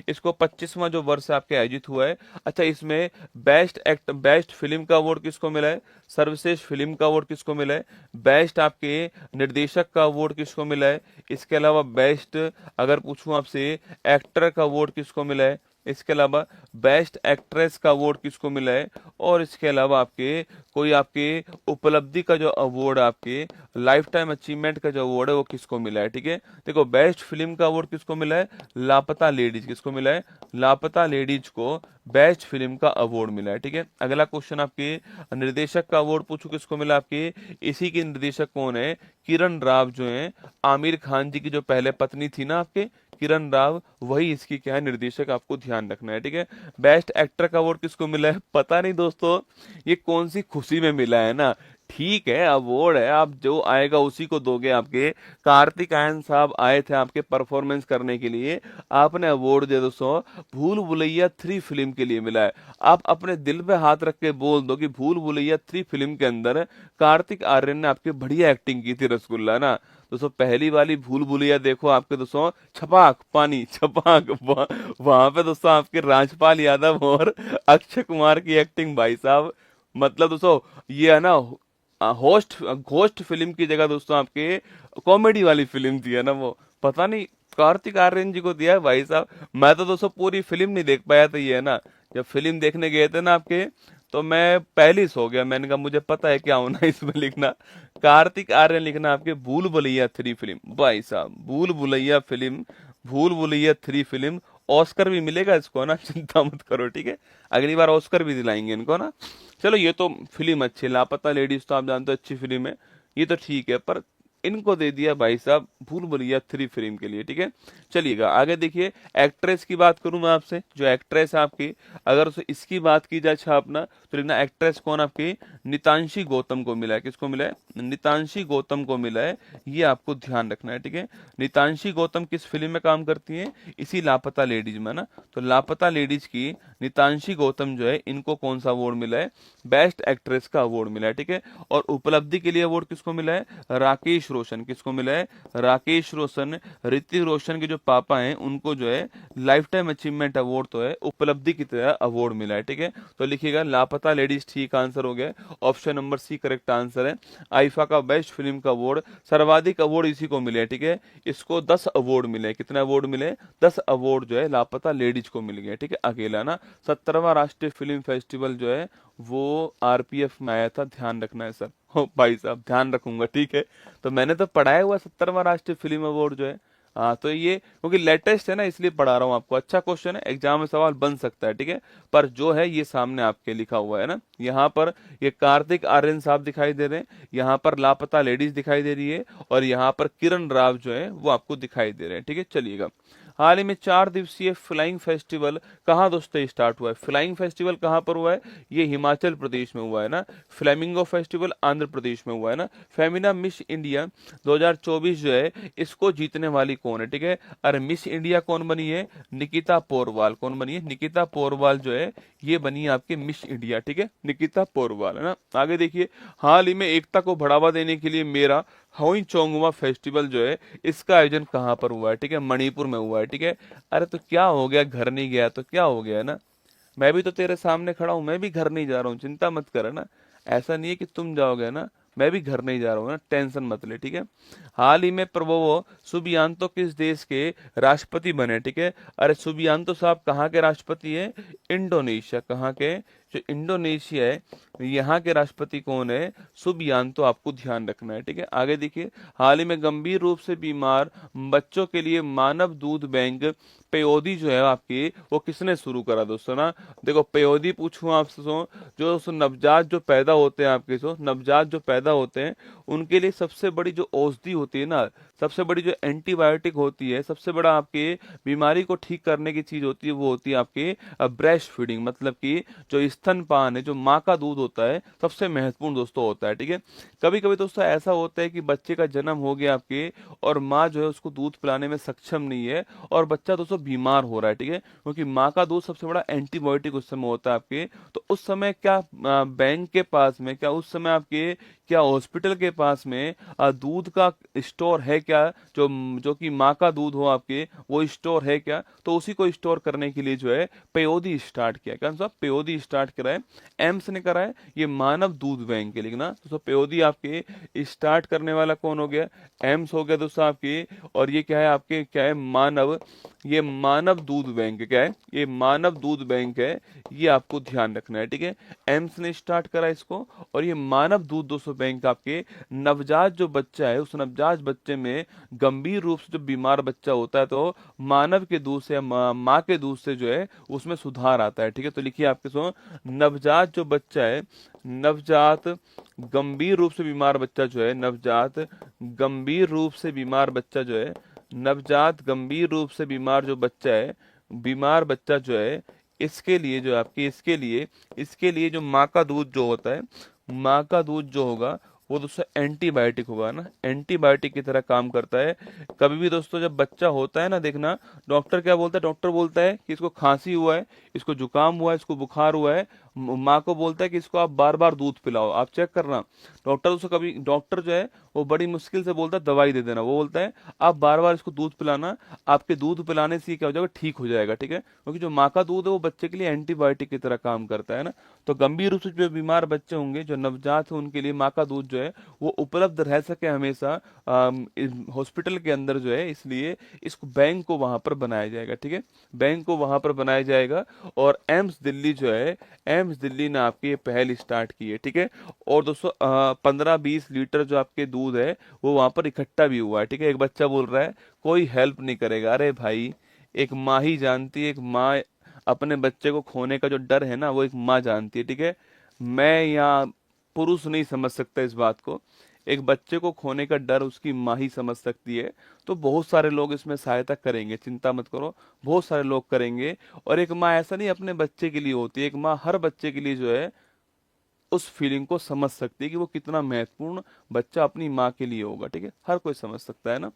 इसको 25वां जो वर्ष आपके आयोजित हुआ है। अच्छा, इसमें बेस्ट फिल्म का अवार्ड किसको मिला है? सर्वश्रेष्ठ फिल्म का अवार्ड किसको मिला है? बेस्ट आपके निर्देशक का अवार्ड किसको मिला है? इसके अलावा बेस्ट अगर पूछूं आपसे एक्टर का अवार्ड किसको मिला है? इसके अलावा बेस्ट एक्ट्रेस का अवार्ड किसको मिला है, और इसके अलावा आपके कोई आपके उपलब्धि का जो अवार्ड, आपके लाइफ टाइम अचीवमेंट का जो अवार्ड है वो किसको मिला है। ठीक है, देखो बेस्ट फिल्म का अवार्ड किसको मिला है, लापता लेडीज, किसको मिला है, लापता लेडीज को बेस्ट फिल्म का अवार्ड मिला है। ठीक है, अगला क्वेश्चन आपके निर्देशक का अवार्ड पूछो किसको मिला, आपके इसी के निर्देशक कौन है, किरण राव जो है आमिर खान जी की जो पहले पत्नी थी ना आपके, किरण राव, वही इसकी क्या है निर्देशक, आपको ध्यान रखना है। ठीक है, बेस्ट एक्टर का अवार्ड किसको मिला है, पता नहीं दोस्तों ये कौन सी खुशी में मिला है ना, ठीक है अवार्ड है, आप जो आएगा उसी को दोगे। आपके कार्तिक आर्यन साहब आए थे आपके परफॉर्मेंस करने के लिए, आपने अवार्ड दे दोस्तों, भूल भुलैया 3 फिल्म के लिए मिला है। आप अपने दिल पे हाथ रख के बोल दो कि भूल भुलैया 3 फिल्म के अंदर कार्तिक आर्यन ने आपके बढ़िया एक्टिंग की थी, रसगुल्ला ना दोस्तों। पहली वाली भूल भुलैया देखो आपके दोस्तों, छपाक पानी छपाक, वहां पे दोस्तों आपके राजपाल यादव और अक्षय कुमार की एक्टिंग भाई साहब, मतलब दोस्तों ये है ना होस्ट घोस्ट फिल्म की जगह दोस्तों आपके कॉमेडी वाली फिल्म थी, है ना वो, पता नहीं कार्तिक आर्यन जी को दिया है भाई साहब। मैं तो दोस्तों पूरी फिल्म नहीं देख पाया था, ये है ना, जब फिल्म देखने गए थे ना आपके, तो मैं पहले सो गया, मैंने कहा मुझे पता है क्या होना इसमें लिखना, कार्तिक आर्यन लिखना आपके भूल भुलैया 3 फिल्म भाई साहब, भूल भुलैया फिल्म, भूल भुलैया 3 फिल्म, ऑस्कर भी मिलेगा इसको ना, चिंता मत करो। ठीक है, अगली बार ऑस्कर भी दिलाएंगे इनको ना। चलो ये तो फिल्म अच्छी है, लापता लेडीज तो आप जानते हो अच्छी फिल्म है, ये तो ठीक है, पर इनको दे दिया भाई साहब भूल भुलैया 3 फिल्म के लिए। ठीक है, चलिएगा आगे देखिए, एक्ट्रेस की बात करूं मैं आपसे, जो एक्ट्रेस है आपकी, अगर इसकी बात की जाए छापना, तो लिखना एक्ट्रेस कौन आपकी, नितांशी गौतम को मिला है, किसको मिला है, नितांशी गौतम को मिला है, ये आपको ध्यान रखना है। ठीक है, नितांशी गौतम किस फिल्म में काम करती है, इसी लापता लेडीज में ना, तो लापता लेडीज की नितांशी गौतम जो है, इनको कौन सा अवार्ड मिला है, बेस्ट एक्ट्रेस का अवार्ड मिला है। ठीक है, और उपलब्धि के लिए अवार्ड किसको मिला है, राकेश रोशन, किसको मिला है, राकेश रोशन, ऋतिक रोशन के जो पापा हैं उनको जो है लाइफ टाइम अचीवमेंट अवार्ड तो है, उपलब्धि की तरह अवार्ड मिला है। ठीक है, तो लिखिएगा लापता लेडीज, ठीक आंसर हो गया, option number C correct answer है। आईफा का बेस्ट फिल्म का अवार्ड, सर्वाधिक अवार्ड इसी को मिले। ठीक है, इसको 10 अवार्ड मिले, कितने अवार्ड मिले, 10 अवार्ड जो है लापता लेडीज को मिल गया। ठीक है, अकेला ना, 17वां राष्ट्रीय फिल्म फेस्टिवल जो है वो आरपीएफ में आया था, ध्यान रखना है सर। हो भाई साहब ध्यान रखूंगा। ठीक है, तो मैंने तो पढ़ाया हुआ 17वां राष्ट्रीय फिल्म अवार्ड जो है, हाँ तो ये क्योंकि लेटेस्ट है ना इसलिए पढ़ा रहा हूँ आपको, अच्छा क्वेश्चन है, एग्जाम में सवाल बन सकता है। ठीक है, पर जो है ये सामने आपके लिखा हुआ है ना, यहाँ पर ये कार्तिक आर्यन साहब दिखाई दे रहे हैं, यहाँ पर लापता लेडीज दिखाई दे रही है, और यहाँ पर किरण राव जो है वो आपको दिखाई दे रहे हैं। ठीक है, चलिएगा, हाल ही में 4 दिवसीय फ्लाइंग फेस्टिवल कहाँ दोस्तों स्टार्ट हुआ है, फ्लाइंग फेस्टिवल कहाँ पर हुआ है, ये हिमाचल प्रदेश में हुआ है ना, फ्लेमिंगो फेस्टिवल आंध्र प्रदेश में हुआ है ना, फेमिना मिस इंडिया 2024 जो है इसको जीतने वाली कौन है। ठीक है, अरे मिस इंडिया कौन बनी है, निकिता पोरवाल, कौन बनी है, निकिता पोरवाल जो है ये बनी है आपकी मिस इंडिया। ठीक है, निकिता पोरवाल है ना। आगे देखिए, हाल ही में एकता को बढ़ावा देने के लिए मेरा हाउई चोंगवा फेस्टिवल जो है इसका आयोजन कहाँ पर हुआ है, ठीक है, मणिपुर में हुआ है। ठीक है, अरे तो क्या हो गया, घर नहीं गया तो क्या हो गया ना, मैं भी तो तेरे सामने खड़ा हूं, मैं भी घर नहीं जा रहा हूँ, चिंता मत कर ना, ऐसा नहीं है कि तुम जाओगे ना, मैं भी घर नहीं जा रहा हूँ ना, टेंशन मत ले। ठीक है, हाल ही में प्रबोवो सुबियांतो किस देश के राष्ट्रपति बने। ठीक है, अरे सुबियांतो साहब कहाँ के राष्ट्रपति है, इंडोनेशिया, कहाँ के, जो इंडोनेशिया है यहाँ के राष्ट्रपति कौन है, सुबियांतो, आपको ध्यान रखना है। ठीक है, आगे देखिए, हाल ही में गंभीर रूप से बीमार बच्चों के लिए मानव दूध बैंक पेयोदी जो है आपकी, वो किसने शुरू करा दोस्तों ना, देखो पेयोदी पूछूं आपसे, जो नवजात जो पैदा होते हैं आपके, नवजात जो पैदा होते हैं उनके लिए सबसे बड़ी जो औषधि होती है ना, सबसे बड़ी जो एंटीबायोटिक होती है, सबसे बड़ा आपके बीमारी को ठीक करने की चीज होती है, वो होती है आपके ब्रेस्ट फीडिंग, मतलब कि जो स्तनपान है, जो माँ का दूध होता है, सबसे महत्वपूर्ण दोस्तों होता है। ठीक है, कभी कभी दोस्तों ऐसा होता है कि बच्चे का जन्म हो गया आपके, और माँ जो है उसको दूध पिलाने में सक्षम नहीं है, और बच्चा दोस्तों बीमार हो रहा है। ठीक है, क्योंकि माँ का दूध सबसे बड़ा एंटीबायोटिक उस समय होता है आपके, तो उस समय क्या बैंक के पास में, क्या उस समय आपके, क्या हॉस्पिटल के पास में दूध का स्टोर है क्या, जो जो कि माँ का दूध हो आपके, वो स्टोर है क्या, तो उसी को स्टोर करने के लिए जो है पेयोदी स्टार्ट किया, कौन सा पेयोदी स्टार्ट करा है, एम्स ने करा है, ये मानव दूध बैंक के लिखना, तो पेयोदी आपके स्टार्ट करने वाला कौन हो गया, एम्स हो गया दोस्तों आपके, और ये क्या है आपके, क्या है, मानव ये मानव दूध बैंक क्या है, ये मानव दूध बैंक है, ये आपको ध्यान रखना है, ठीक है। एम्स ने स्टार्ट करा इसको, और ये मानव दूध दोस्तों बैंक आपके नवजात जो बच्चा है, उस नवजात बच्चे में गंभीर रूप से जो बीमार बच्चा होता है, तो मानव के दूध से, माँ के दूध से जो है उसमें सुधार आता है, ठीक है। तो लिखिए आपके सो, नवजात जो बच्चा है, नवजात गंभीर रूप से बीमार बच्चा जो है, नवजात गंभीर रूप से बीमार बच्चा जो है, नवजात गंभीर रूप से बीमार जो बच्चा है, बीमार बच्चा जो है, इसके लिए जो आपकी, इसके लिए जो माँ का दूध जो होता है, माँ का दूध जो होगा वो दोस्तों एंटीबायोटिक होगा ना, एंटीबायोटिक की तरह काम करता है। कभी भी दोस्तों जब बच्चा होता है ना, देखना डॉक्टर क्या बोलता है, डॉक्टर बोलता है कि इसको खांसी हुआ है, इसको जुकाम हुआ है, इसको बुखार हुआ है, माँ को बोलता है कि इसको आप बार बार दूध पिलाओ। आप चेक करना, डॉक्टर उसको कभी, डॉक्टर जो है वो बड़ी मुश्किल से बोलता है दवाई दे देना, वो बोलता है आप बार बार इसको दूध पिलाना, आपके दूध पिलाने से क्या हो जाएगा, ठीक हो जाएगा, ठीक है। क्योंकि जो माँ का दूध है वो बच्चे के लिए एंटीबायोटिक की तरह काम करता है ना। तो गंभीर रूप से जो बीमार बच्चे होंगे, जो नवजात है, उनके लिए माँ का दूध जो है वो उपलब्ध रह सके हमेशा हॉस्पिटल के अंदर जो है, इसलिए इसको बैंक को वहां पर बनाया जाएगा, ठीक है। बैंक को वहां पर बनाया जाएगा। और एम्स दिल्ली जो है, एम्स दिल्ली ने आपकी ये पहल स्टार्ट की है, ठीक है। और दोस्तों 15-20 लीटर जो आपके दूध है वो वहां पर इकट्ठा भी हुआ है, ठीक है। एक बच्चा बोल रहा है कोई हेल्प नहीं करेगा, अरे भाई एक माँ ही जानती है, एक माँ अपने बच्चे को खोने का जो डर है ना, वो एक माँ जानती है, ठीक है। मैं यहाँ पुरुष नहीं समझ सकता इस बात को, एक बच्चे को खोने का डर उसकी माँ ही समझ सकती है। तो बहुत सारे लोग इसमें सहायता करेंगे, चिंता मत करो, बहुत सारे लोग करेंगे। और एक माँ ऐसा नहीं अपने बच्चे के लिए होती है, एक माँ हर बच्चे के लिए जो है उस फीलिंग को समझ सकती है कि वो कितना महत्वपूर्ण बच्चा अपनी माँ के लिए होगा, ठीक है। हर कोई समझ सकता है ना।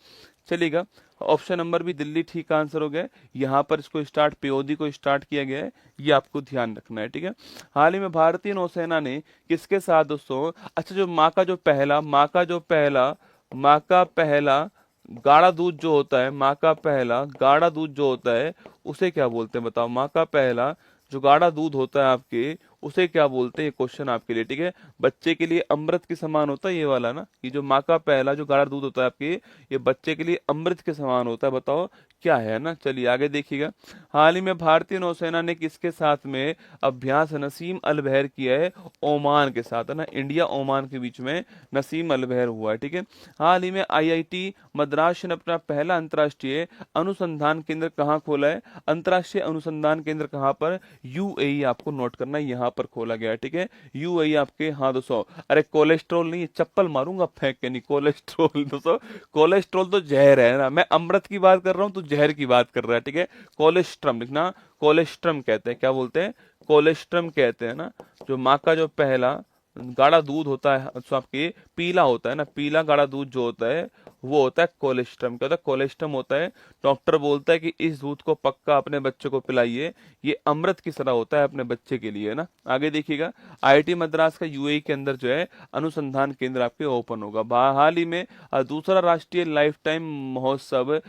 चलेगा, ऑप्शन नंबर भी दिल्ली ठीक आंसर हो गया। यहाँ पर इसको स्टार्ट, पीओडी को स्टार्ट किया गया है, ये आपको ध्यान रखना है, ठीक है। हाल ही में भारतीय नौसेना ने किसके साथ दोस्तों, अच्छा जो माँ का जो पहला, माँ का पहला गाढ़ा दूध जो होता है, माँ का पहला गाढ़ा दूध जो होता है उसे क्या बोलते हैं बताओ। माँ का पहला जो गाढ़ा दूध होता है आपके, उसे क्या बोलते हैं, ये क्वेश्चन आपके लिए, ठीक है। बच्चे के लिए अमृत के समान होता है ये वाला ना, ये जो माँ का पहला जो गाढ़ा दूध होता है आपके, ये बच्चे के लिए अमृत के समान होता है, बताओ क्या है ना। चलिए आगे देखिएगा। हाल ही में भारतीय नौसेना ने किसके साथ में अभ्यास नसीम अल बहर किया है, ओमान के साथ है ना, इंडिया ओमान के बीच में नसीम अल बहर हुआ है, ठीक है। हाल ही में आईआईटी मद्रास ने अपना पहला अंतर्राष्ट्रीय अनुसंधान केंद्र कहाँ खोला है, अंतर्राष्ट्रीय अनुसंधान केंद्र कहाँ पर, यूएई, आपको नोट करना है, यहाँ पर खोला गया है, ठीक है। यूएई आपके, हाँ दोस्तों, अरे कोलेस्ट्रॉल नहीं, चप्पल मारूंगा फेंक के, नहीं कोलेस्ट्रॉल दोस्तों, कोलेस्ट्रॉल तो जहर है ना, मैं अमृत की बात कर रहा हूँ, तो जहर की बात कर रहा है, ठीक है। कोलेस्ट्रम लिखना, कोलेस्ट्रम कहते हैं, क्या बोलते हैं, कोलेस्ट्रम कहते हैं ना। जो माँ का जो पहला गाढ़ा दूध होता है, जो आपके पीला होता है ना, पीला गाढ़ा दूध जो होता है वो होता है कोलेस्ट्रम। क्या होता है, कोलेस्ट्रम होता है। डॉक्टर बोलता है कि इस दूध को पक्का अपने बच्चे को पिलाइए, ये अमृत की तरह होता है अपने बच्चे के लिए ना। आगे देखिएगा, आईआईटी मद्रास का यूएई के अंदर जो है अनुसंधान केंद्र आपके ओपन होगा। हाल ही में दूसरा राष्ट्रीय लाइफ टाइम महोत्सव,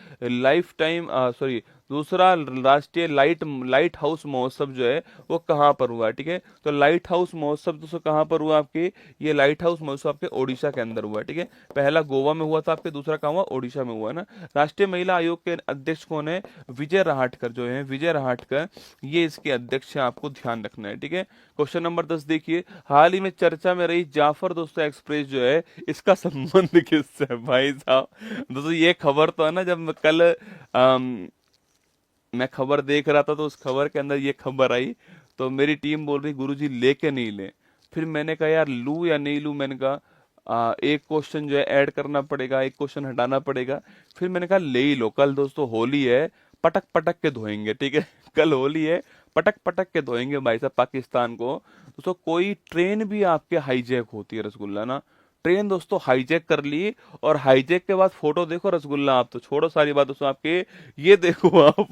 दूसरा राष्ट्रीय लाइट हाउस महोत्सव जो है वो कहाँ पर हुआ है, ठीक है। तो लाइट हाउस महोत्सव दोस्तों कहाँ पर हुआ आपके, ये लाइट हाउस महोत्सव आपके ओडिशा के अंदर हुआ है, ठीक है। पहला गोवा में हुआ था आपके, दूसरा कहाँ हुआ, ओडिशा में हुआ है ना। राष्ट्रीय महिला आयोग के अध्यक्ष कौन है, विजय रहाटकर जो है, विजय रहाटकर, ये इसके अध्यक्ष है, आपको ध्यान रखना है, ठीक है। क्वेश्चन नंबर 10 देखिए, हाल ही में चर्चा में रही जाफर दोस्तों एक्सप्रेस जो है, इसका संबंध किससे है भाई साहब। दोस्तों ये खबर तो है ना, जब कल मैं खबर देख रहा था तो उस खबर के अंदर ये खबर आई, तो मेरी टीम बोल रही गुरुजी लेके नहीं ले। फिर मैंने कहा यार लूं या नहीं लूं, मैंने कहा एक क्वेश्चन जो है ऐड करना पड़ेगा, एक क्वेश्चन हटाना पड़ेगा। फिर मैंने कहा ले ही लो, कल दोस्तों होली है, पटक पटक के धोएंगे, ठीक है। कल होली है, पटक पटक के धोएंगे भाई साहब पाकिस्तान को। दोस्तों कोई ट्रेन भी आपके हाईजैक होती है रसगुल्ला ना, ट्रेन दोस्तों हाईजैक कर ली, और हाईजैक के बाद फोटो देखो रसगुल्ला, आप तो छोड़ो सारी बात दोस्तों, आपके ये देखो आप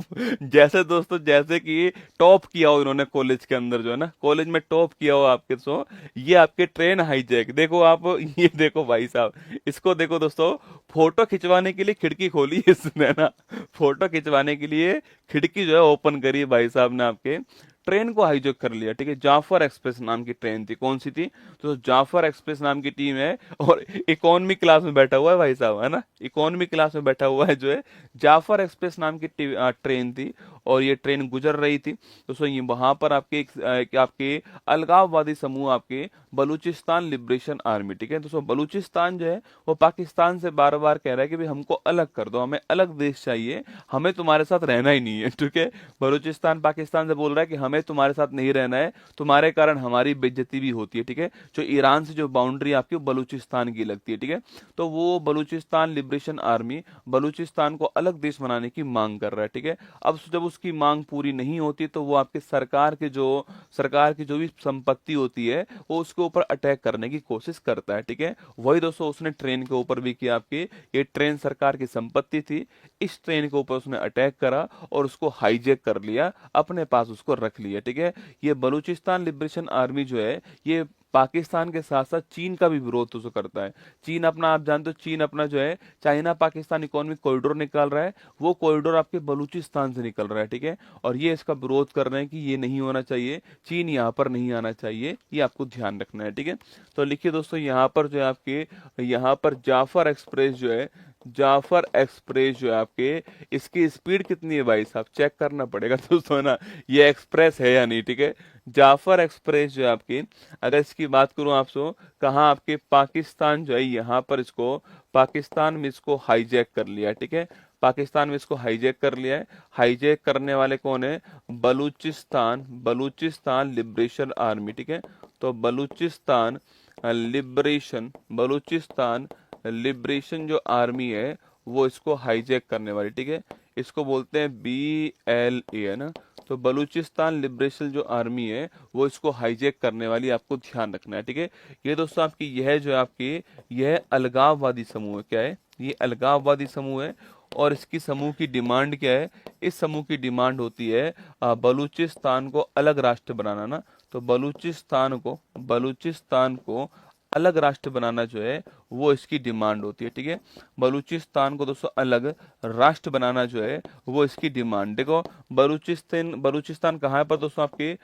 जैसे दोस्तों जैसे कि टॉप किया हो इन्होंने कॉलेज के अंदर जो है ना, कॉलेज में टॉप किया हो आपके, सो ये आपके ट्रेन हाईजैक देखो आप, ये देखो भाई साहब, इसको देखो दोस्तों, फोटो खिंचवाने के लिए खिड़की खोली इसने ना, फोटो खिंचवाने के लिए खिड़की जो है ओपन करी भाई साहब ने आपके ट्रेन को हाईजैक कर लिया, ठीक है। जाफर एक्सप्रेस नाम की ट्रेन थी, कौन सी थी? तो जाफर एक्सप्रेस नाम की टीम है, और इकोनॉमी क्लास में बैठा हुआ है भाई साहब, है ना, इकोनॉमी क्लास में बैठा हुआ है जो है। जाफर एक्सप्रेस नाम की ट्रेन थी, और ये ट्रेन गुजर रही थी। दोस्तों ये वहां पर आपके अलगाववादी समूह, आपके बलूचिस्तान लिबरेशन आर्मी, ठीक है। दोस्तों बलूचिस्तान जो है वो पाकिस्तान से बार बार कह रहा है कि भाई हमको अलग कर दो, हमें अलग देश चाहिए, हमें तुम्हारे साथ रहना ही नहीं है, ठीक है। बलूचिस्तान पाकिस्तान से बोल रहा है कि हमें तुम्हारे साथ नहीं रहना है, तुम्हारे कारण हमारी बेइज्जती भी होती है, ठीक है। जो ईरान से जो बाउंड्री आपकी बलूचिस्तान की लगती है, ठीक है। तो वो बलूचिस्तान लिबरेशन आर्मी बलूचिस्तान को अलग देश बनाने की मांग कर रहा है, ठीक है। अब जब उसकी मांग पूरी नहीं होती तो वो आपके सरकार की जो भी संपत्ति होती है वो उसके ऊपर अटैक करने की कोशिश करता है, ठीक है। वही दोस्तों उसने ट्रेन के ऊपर भी किया। आपकी ये ट्रेन सरकार की संपत्ति थी, इस ट्रेन के ऊपर उसने अटैक करा और उसको हाईजैक कर लिया, अपने पास उसको रख लिया, ठीक है। ये बलूचिस्तान लिबरेशन आर्मी जो है ये पाकिस्तान के साथ साथ चीन का भी विरोध तो करता है। चीन अपना, आप जानते हो, चीन अपना जो है चाइना पाकिस्तान इकोनॉमिक कॉरिडोर निकाल रहा है, वो कॉरिडोर आपके बलूचिस्तान से निकल रहा है, ठीक है। और ये इसका विरोध कर रहे हैं कि ये नहीं होना चाहिए, चीन यहाँ पर नहीं आना चाहिए, ये आपको ध्यान रखना है, ठीक है। तो लिखिए दोस्तों, यहाँ पर जो है आपके, यहाँ पर जाफर एक्सप्रेस जो है, जाफर एक्सप्रेस जो है आपके, इसकी स्पीड कितनी है भाई साहब, चेक करना पड़ेगा दोस्तों ना, ये एक्सप्रेस है या नहीं, ठीक है। जाफर एक्सप्रेस जो है आपकी, अगर इसकी बात करूं आपसे, कहाँ आपके पाकिस्तान जो है, यहाँ पर इसको पाकिस्तान में इसको हाईजैक कर लिया, ठीक है। पाकिस्तान में इसको हाईजैक कर लिया है। हाईजैक करने वाले कौन है? बलूचिस्तान लिबरेशन आर्मी, ठीक है। तो बलूचिस्तान लिबरेशन जो आर्मी है वो इसको हाईजैक करने वाली, ठीक है। इसको बोलते हैं BLA, है ना। तो बलूचिस्तान लिबरेशन जो आर्मी है वो इसको हाईजैक करने वाली, आपको ध्यान रखना है, ठीक है। ये दोस्तों आपकी यह जो है आपकी यह अलगाववादी समूह है, क्या है? ये अलगाववादी समूह है। और इसकी समूह की डिमांड क्या है? इस समूह की डिमांड होती है बलूचिस्तान को अलग राष्ट्र बनाना ना। तो बलूचिस्तान को अलग राष्ट्र बनाना जो है वो इसकी डिमांड होती है, ठीक है। बलूचिस्तान को दोस्तों अलग राष्ट्र बनाना जो है वो इसकी डिमांड। देखो बलूचिस्तान कहाँ है पर दोस्तों आपके,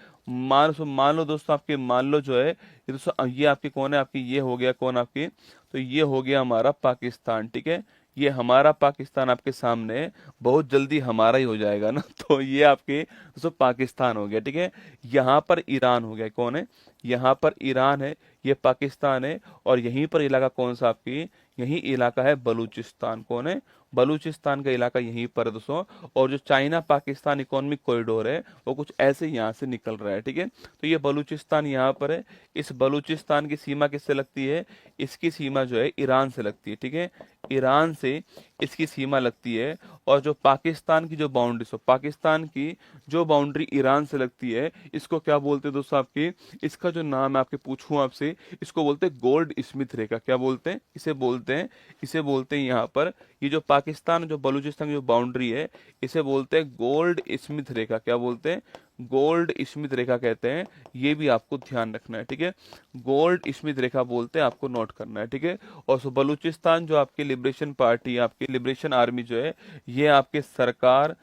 मान लो जो है ये दोस्तों, ये आपकी कौन है? आपकी ये हो गया कौन आपकी, तो ये हो गया हमारा पाकिस्तान, ठीक है। ये हमारा पाकिस्तान आपके सामने बहुत जल्दी हमारा ही हो जाएगा ना। तो ये आपके दोस्तों पाकिस्तान हो गया, ठीक है। यहाँ पर ईरान हो गया, कौन है? यहाँ पर ईरान है, ये पाकिस्तान है, और यहीं पर इलाका कौन सा आपकी, यही इलाका है बलूचिस्तान। कौन है? बलूचिस्तान का इलाका यहीं पर है दोस्तों। और जो चाइना पाकिस्तान इकोनॉमिक कॉरिडोर है वो कुछ ऐसे यहाँ से निकल रहा है, ठीक है। तो ये बलूचिस्तान यहाँ पर है। इस बलूचिस्तान की सीमा किससे लगती है? इसकी सीमा जो है ईरान से लगती है, ठीक है। ईरान से इसकी सीमा लगती है। और जो पाकिस्तान की जो बाउंड्री, पाकिस्तान की जो बाउंड्री ईरान से लगती है, इसको क्या बोलते हैं दोस्तों आपकी, इसका जो नाम है आपके पूछूं आपसे, इसको बोलते हैं गोल्ड स्मिथ रेखा। क्या बोलते हैं? इसे बोलते हैं यहाँ पर, ये जो पाकिस्तान जो बलूचिस्तान की जो बाउंड्री है इसे बोलते हैं गोल्ड स्मिथ रेखा। क्या बोलते हैं? गोल्ड स्मिथ रेखा कहते हैं। ये भी आपको ध्यान रखना है, ठीक है। गोल्ड स्मिथ रेखा बोलते हैं, आपको नोट करना है, ठीक है। और सो बलूचिस्तान जो आपकी लिबरेशन पार्टी, आपकी लिबरेशन आर्मी जो है, ये आपके सरकार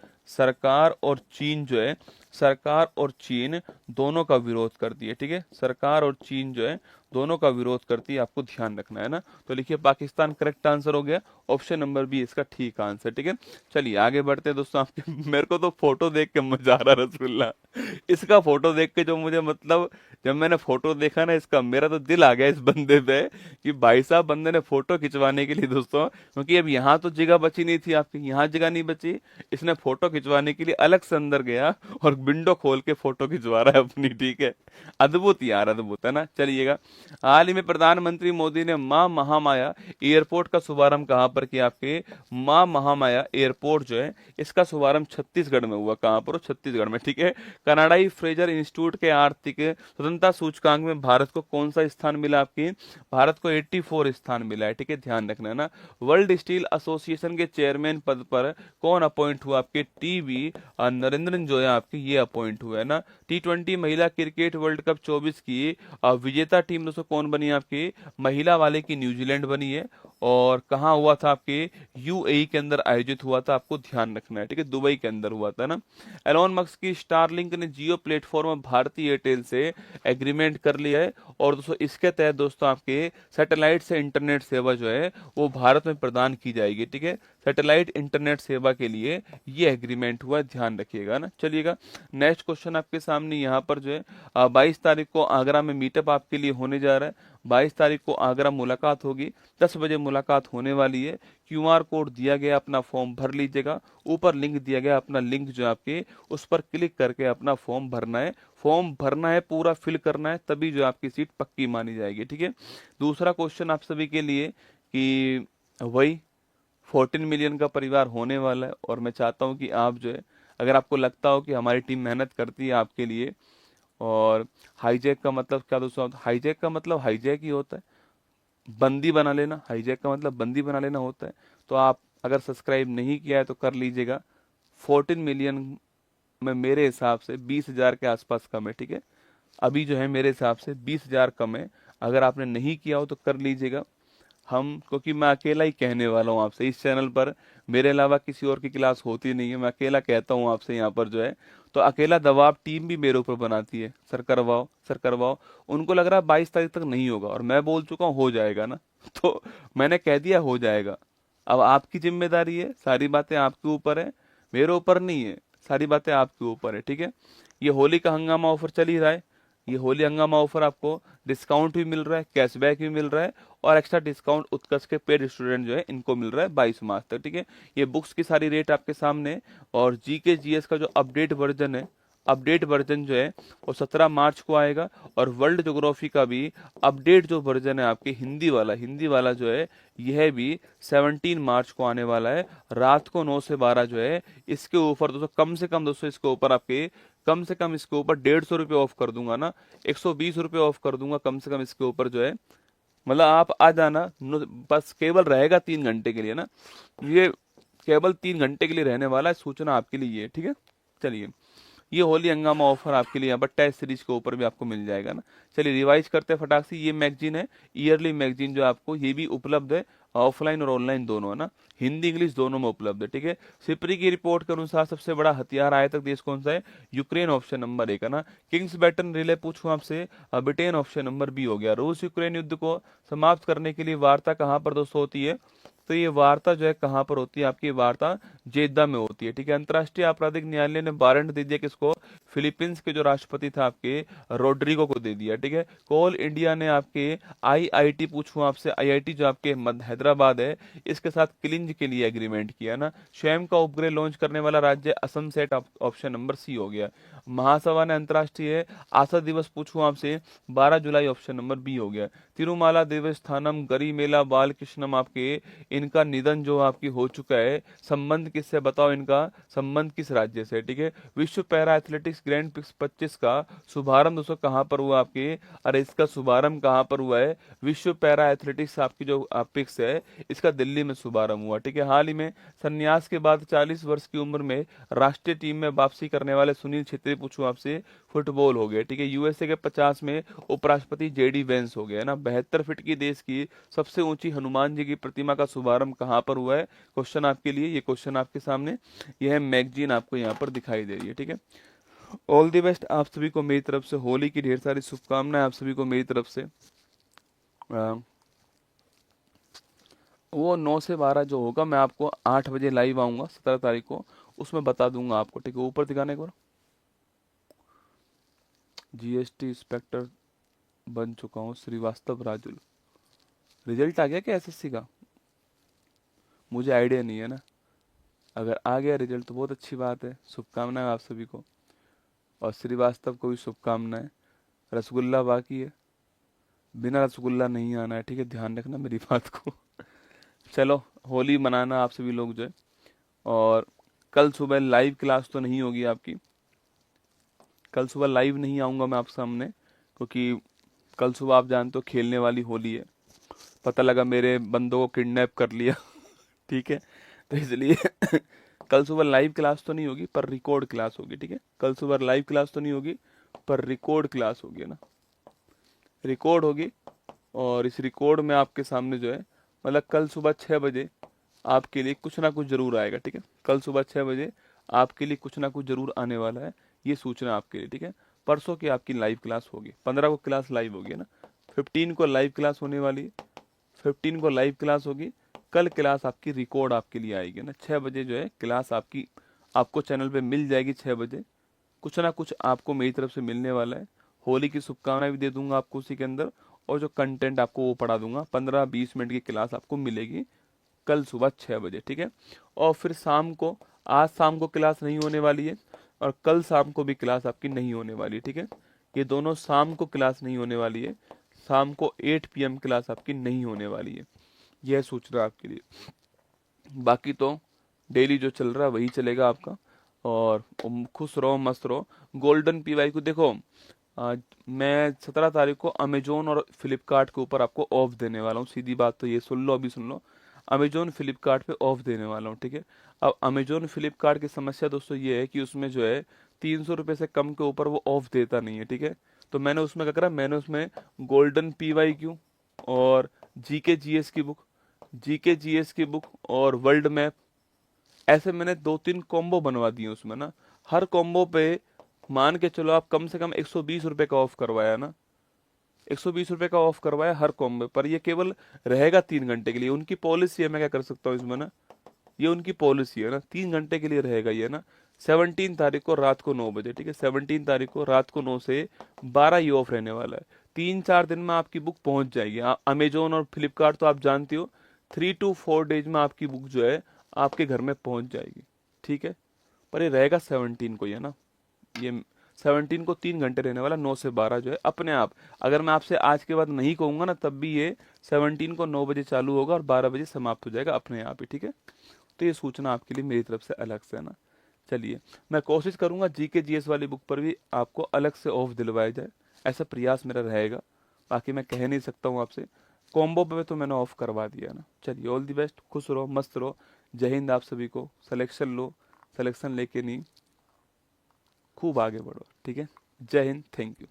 और चीन जो है, सरकार और चीन दोनों का विरोध करती है, ठीक है। सरकार और चीन जो है दोनों का विरोध करती है, आपको ध्यान रखना है ना। तो लिखिए पाकिस्तान करेक्ट आंसर हो गया, ऑप्शन नंबर बी इसका ठीक आंसर, ठीक है। चलिए आगे बढ़ते हैं दोस्तों। आपके मेरे को तो फोटो देख के मजा आ रहा रसगुल्ला, इसका फोटो देख के जो मुझे, मतलब जब मैंने फोटो देखा ना इसका, मेरा तो दिल आ गया इस बंदे पे कि भाई साहब बंदे ने फोटो खिंचवाने के लिए दोस्तों, क्योंकि अब यहाँ तो जगह बची नहीं थी आपकी, यहाँ जगह नहीं बची, इसने फोटो खिंचवाने के लिए अलग से अंदर गया और विंडो खोल के फोटो खिंचवा रहा है अपनी, ठीक है। अद्भुत यार, अद्भुत है ना। चलिएगा, हाल ही में प्रधानमंत्री मोदी ने मां महामाया एयरपोर्ट का शुभारंभ कहां पर किया? आपके मां महामाया एयरपोर्ट जो है इसका शुभारंभ छत्तीसगढ़ में हुआ। कहां पर? छत्तीसगढ़ में, ठीक है। कनाडाई फ्रेजर इंस्टीट्यूट के आर्थिक स्वतंत्रता सूचकांक में भारत को कौन सा स्थान मिला? आपकी भारत को 84 स्थान मिला है, ठीक है। ध्यान रखना है ना। वर्ल्ड स्टील एसोसिएशन के चेयरमैन पद पर कौन अपॉइंट हुआ? आपके TB नरेंद्रन जो है आपकी, ये अपॉइंट हुआ है ना। T20 महिला क्रिकेट वर्ल्ड कप 24 की विजेता टीम दोस्तों कौन बनी है आपकी, महिला वाले की न्यूजीलैंड बनी है। और कहाँ हुआ था आपके, यूएई के अंदर आयोजित हुआ था, आपको ध्यान रखना है, ठीक है, दुबई के अंदर हुआ था ना। एलोन मस्क की स्टारलिंक ने जियो प्लेटफॉर्म में भारतीय एयरटेल से एग्रीमेंट कर लिया है। और दोस्तों इसके तहत दोस्तों आपके सैटेलाइट से इंटरनेट सेवा जो है वो भारत में प्रदान की जाएगी, ठीक है। सैटेलाइट इंटरनेट सेवा के लिए ये एग्रीमेंट हुआ, ध्यान रखिएगा ना। चलिएगा नेक्स्ट क्वेश्चन आपके सामने यहाँ पर जो है 22 तारीख को आगरा में मीटअप आपके लिए होने जा रहा है। 22 तारीख को आगरा मुलाकात होगी, 10 बजे मुलाकात होने वाली है। क्यूआर कोड दिया गया, अपना फॉर्म भर लीजिएगा। ऊपर लिंक दिया गया, अपना लिंक जो आपके उस पर क्लिक करके अपना फॉर्म भरना है। फॉर्म भरना है, पूरा फिल करना है, तभी जो आपकी सीट पक्की मानी जाएगी, ठीक है। दूसरा क्वेश्चन आप सभी के लिए कि वही 14 मिलियन का परिवार होने वाला है, और मैं चाहता हूं कि आप जो है, अगर आपको लगता हो कि हमारी टीम मेहनत करती है आपके लिए, और हाईजैक का मतलब क्या दोस्तों, हाईजैक का मतलब हाईजैक ही होता है, बंदी बना लेना। हाईजैक का मतलब बंदी बना लेना होता है। तो आप अगर सब्सक्राइब नहीं किया है तो कर लीजिएगा। 14 मिलियन में मेरे हिसाब से 20,000 के आसपास कम है, ठीक है। अभी जो है मेरे हिसाब से 20,000 कम है। अगर आपने नहीं किया हो तो कर लीजिएगा। हम, क्योंकि मैं अकेला ही कहने वाला हूँ आपसे इस चैनल पर, मेरे अलावा किसी और की क्लास होती नहीं है, मैं अकेला कहता हूँ आपसे यहाँ पर जो है। तो अकेला दबाव टीम भी मेरे ऊपर बनाती है, सर करवाओ सर करवाओ। उनको लग रहा है 22 तारीख तक नहीं होगा, और मैं बोल चुका हूँ हो जाएगा ना। तो मैंने कह दिया हो जाएगा। अब आपकी जिम्मेदारी है, सारी बातें आपके ऊपर है, मेरे ऊपर नहीं है, सारी बातें आपके ऊपर है, ठीक है। ये होली का हंगामा ऑफर चल ही रहा है। ये होली हंगामा ऑफर आपको डिस्काउंट भी मिल रहा है, कैशबैक भी मिल रहा है, और एक्स्ट्रा डिस्काउंट उत्कर्ष के पेड स्टूडेंट जो है इनको मिल रहा है 22 मार्च तक, ठीक है। ये बुक्स की सारी रेट आपके सामने, और जीके जीएस का जो अपडेट वर्जन है, अपडेट वर्जन जो है वो 17 मार्च को आएगा। और वर्ल्ड ज्योग्राफी का भी अपडेट जो वर्जन है आपके हिंदी वाला जो है, यह भी 17 मार्च को आने वाला है, रात को 9 से 12 जो है। इसके ऊपर दोस्तों कम से कम दोस्तों इसके ऊपर आपके कम से कम इसके ऊपर 150 रुपये ऑफ कर दूंगा ना, 120 रुपये ऑफ कर दूंगा कम से कम इसके ऊपर जो है। मतलब आप आ जाना, बस केवल रहेगा 3 घंटे के लिए ना, ये केवल 3 घंटे के लिए रहने वाला है, सूचना आपके लिए, ठीक है। चलिए, ये होली हंगामा ऑफर आपके लिए यहाँ पर टेस्ट सीरीज के ऊपर भी आपको मिल जाएगा ना। चलिए रिवाइज करते हैं फटाक से। ये मैगजीन है, ईयरली मैगजीन जो आपको, ये भी उपलब्ध है ऑफलाइन और ऑनलाइन दोनों है ना, हिंदी इंग्लिश दोनों में उपलब्ध है, ठीक है। सिप्री की रिपोर्ट के अनुसार सबसे बड़ा हथियार आयातक देश कौन सा है, यूक्रेन, ऑप्शन नंबर 1 है ना। किंग्स बैटन रिले पूछूं आपसे, ब्रिटेन, ऑप्शन नंबर बी हो गया। रूस यूक्रेन युद्ध को समाप्त करने के लिए वार्ता कहाँ पर दोस्तों होती है, तो ये वार्ता जो है कहाँ पर होती है आपकी, वार्ता जेद्दा में होती है, ठीक है। अंतर्राष्ट्रीय आपराधिक न्यायालय ने वारंट दे दिया किसको, फिलीपींस के जो राष्ट्रपति था आपके रोड्रिगो को दे दिया, ठीक है। कोल इंडिया ने आपके आईआईटी पूछूं आपसे, आईआईटी जो आपके हैदराबाद है, इसके साथ क्लिंज के लिए एग्रीमेंट किया ना। स्वयं का उपग्रह लॉन्च करने वाला राज्य असम सेट, ऑप्शन नंबर सी हो गया। महासभा ने अंतर्राष्ट्रीय आशा दिवस पूछूं आपसे, 12 जुलाई, ऑप्शन नंबर बी हो गया। तिरुमाला देवस्थानम गरीमेला बालकृष्णम आपके, इनका निधन जो आपकी हो चुका है, संबंध किससे बताओ, इनका संबंध किस राज्य से, ठीक है। विश्व पैरा एथलेटिक्स ग्रैंड प्रिक्स 25 का शुभारंभ दोस्तों कहाँ पर हुआ आपके, अरे इसका शुभारंभ कहाँ पर हुआ है, विश्व पैरा एथलेटिक्स आपकी जो पिक्स है, इसका दिल्ली में शुभारंभ हुआ, ठीक है। हाल ही में संन्यास के बाद 40 वर्ष की उम्र में राष्ट्रीय टीम में वापसी करने वाले सुनील छेत्री पूछूं आपसे, फुटबॉल हो गया, ठीक है। यूएसए के 50 में उपराष्ट्रपति जेडी वेंस हो गया ना। 72 फीट की देश की सबसे ऊंची हनुमान जी की प्रतिमा का शुभारंभ कहाँ पर हुआ है, क्वेश्चन आपके लिए, ये क्वेश्चन आपके सामने, यह मैगजीन आपको यहाँ पर दिखाई दे रही है, ठीक है। ऑल द बेस्ट आप सभी को मेरी तरफ से, होली की ढेर सारी शुभकामनाएं आप सभी को मेरी तरफ से। वो 9 से 12 जो होगा, मैं आपको 8 बजे लाइव आऊंगा 17 तारीख को, उसमें बता दूंगा आपको, ठीक है। ऊपर दिखाने को, जीएसटी इंस्पेक्टर बन चुका हूँ, श्रीवास्तव राजुल। रिजल्ट आ गया क्या एसएससी का, मुझे आइडिया नहीं है ना। अगर आ गया रिजल्ट तो बहुत अच्छी बात है, शुभकामनाएं आप सभी को, और श्रीवास्तव को भी शुभकामनाएं। रसगुल्ला बाकी है, बिना रसगुल्ला नहीं आना है, ठीक है, ध्यान रखना मेरी बात को। चलो होली मनाना आप सभी लोग जो है। और कल सुबह लाइव क्लास तो नहीं होगी आपकी, कल सुबह लाइव नहीं आऊँगा मैं आपके सामने, क्योंकि कल सुबह आप जानते हो खेलने वाली होली है। पता लगा मेरे बंदों को किडनैप कर लिया ठीक है, तो इसलिए कल सुबह लाइव क्लास तो नहीं होगी पर रिकॉर्ड क्लास होगी, ठीक है। कल सुबह लाइव क्लास तो नहीं होगी पर रिकॉर्ड क्लास होगी ना, रिकॉर्ड होगी। और इस रिकॉर्ड में आपके सामने जो है मतलब कल सुबह 6 बजे आपके लिए कुछ ना कुछ जरूर आएगा, ठीक है। कल सुबह 6 बजे आपके लिए कुछ ना कुछ जरूर आने वाला है, ये सूचना आपके लिए, ठीक है। परसों की आपकी लाइव क्लास होगी, 15 को क्लास लाइव होगी ना, 15 को लाइव क्लास होने वाली है, 15 को लाइव क्लास होगी। कल क्लास आपकी रिकॉर्ड आपके लिए आएगी ना, 6 बजे जो है क्लास आपकी आपको चैनल पे मिल जाएगी 6 बजे। कुछ ना कुछ आपको मेरी तरफ से मिलने वाला है। होली की शुभकामनाएं भी दे दूंगा आपको उसी के अंदर, और जो कंटेंट आपको वो पढ़ा दूंगा। 15-20 मिनट की क्लास आपको मिलेगी कल सुबह 6 बजे, ठीक है। और फिर शाम को, आज शाम को क्लास नहीं होने वाली है और कल शाम को भी क्लास आपकी नहीं होने वाली है, ठीक है। ये दोनों शाम को क्लास नहीं होने वाली है, शाम को 8 PM क्लास आपकी नहीं होने वाली है, यह सूचना आपके लिए। बाकी तो डेली जो चल रहा है वही चलेगा आपका। और खुश रहो, मस्त रहो। गोल्डन PY को देखो, आज मैं 17 तारीख को अमेजोन और फ्लिपकार्ट के ऊपर आपको ऑफ देने वाला हूँ। सीधी बात तो ये सुन लो, अभी सुन लो, अमेजोन फ्लिपकार्ट पे ऑफ देने वाला हूँ, ठीक है। अब अमेजोन फ्लिपकार्ट की समस्या दोस्तों ये है कि उसमें जो है 300 रुपये से कम के ऊपर वो ऑफ देता नहीं है, ठीक है। तो मैंने उसमें क्या करा, मैंने उसमें गोल्डन PYQ और GK GS की बुक और वर्ल्ड मैप, ऐसे मैंने 2-3 कॉम्बो बनवा दिए उसमें ना। हर कॉम्बो पे मान के चलो आप कम से कम 120 रुपए का ऑफ करवाया ना, 120 रुपए का ऑफ करवाया हर कॉम्बो पर। ये केवल रहेगा 3 घंटे के लिए, उनकी पॉलिसी है। मैं क्या कर सकता हूँ इसमें ना, ये उनकी पॉलिसी है ना, 3 घंटे के लिए रहेगा ये ना। 17 तारीख को रात को 9 बजे, ठीक है। 17 तारीख को रात को 9 से 12 ये ऑफ रहने वाला है। 3-4 दिन में आपकी बुक पहुंच जाएगी। अमेजोन और फ्लिपकार्ट तो आप जानती हो, 3 to 4 डेज में आपकी बुक जो है आपके घर में पहुंच जाएगी, ठीक है। पर ये रहेगा 17 को, ये ना, ये 17 को 3 घंटे रहने वाला, 9 से 12 जो है अपने आप। अगर मैं आपसे आज के बाद नहीं कहूंगा ना, तब भी ये 17 को 9 बजे चालू होगा और 12 बजे समाप्त हो जाएगा अपने आप ही, ठीक है। तो ये सूचना आपके लिए मेरी तरफ से अलग से है ना। चलिए, मैं कोशिश करूंगा GK GS वाली बुक पर भी आपको अलग से ऑफ दिलवाया जाए, ऐसा प्रयास मेरा रहेगा। बाकी मैं कह नहीं सकता हूँ आपसे, कॉम्बो पे तो मैंने ऑफ करवा दिया ना। चलिए, ऑल दी बेस्ट, खुश रहो, मस्त रहो। जय हिंद आप सभी को। सिलेक्शन लो, सिलेक्शन लेके नहीं, खूब आगे बढ़ो, ठीक है। जय हिंद, थैंक यू।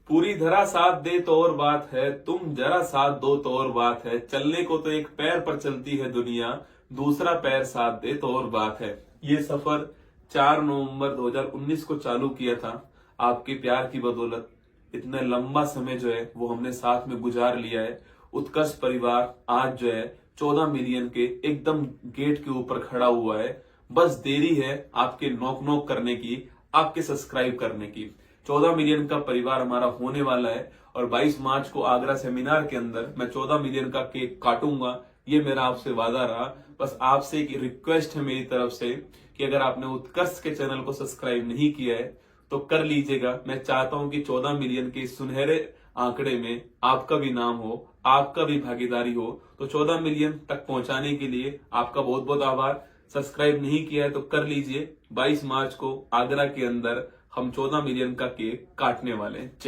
पूरी धरा साथ दे तो और बात है, तुम जरा साथ दो तो और बात है। चलने को तो एक पैर पर चलती है दुनिया, दूसरा पैर साथ दे तो और बात है। ये सफर 4 नवंबर 2019 को चालू किया था। आपके प्यार की बदौलत इतना लंबा समय जो है वो हमने साथ में गुजार लिया है। उत्कर्ष परिवार आज जो है 14 मिलियन के एकदम गेट के ऊपर खड़ा हुआ है। बस देरी है आपके नॉक नॉक करने की, आपके सब्सक्राइब करने की। 14 मिलियन का परिवार हमारा होने वाला है और 22 मार्च को आगरा सेमिनार के अंदर मैं 14 मिलियन का केक काटूंगा। ये मेरा आपसे वादा रहा। बस आपसे एक रिक्वेस्ट है मेरी तरफ से कि अगर आपने उत्कर्ष के चैनल को सब्सक्राइब नहीं किया है तो कर लीजिएगा। मैं चाहता हूं कि 14 मिलियन के सुनहरे आंकड़े में आपका भी नाम हो, आपका भी भागीदारी हो। तो 14 मिलियन तक पहुंचाने के लिए आपका बहुत बहुत आभार। सब्सक्राइब नहीं किया है तो कर लीजिए। 22 मार्च को आगरा के अंदर हम 14 मिलियन का केक काटने वाले हैं।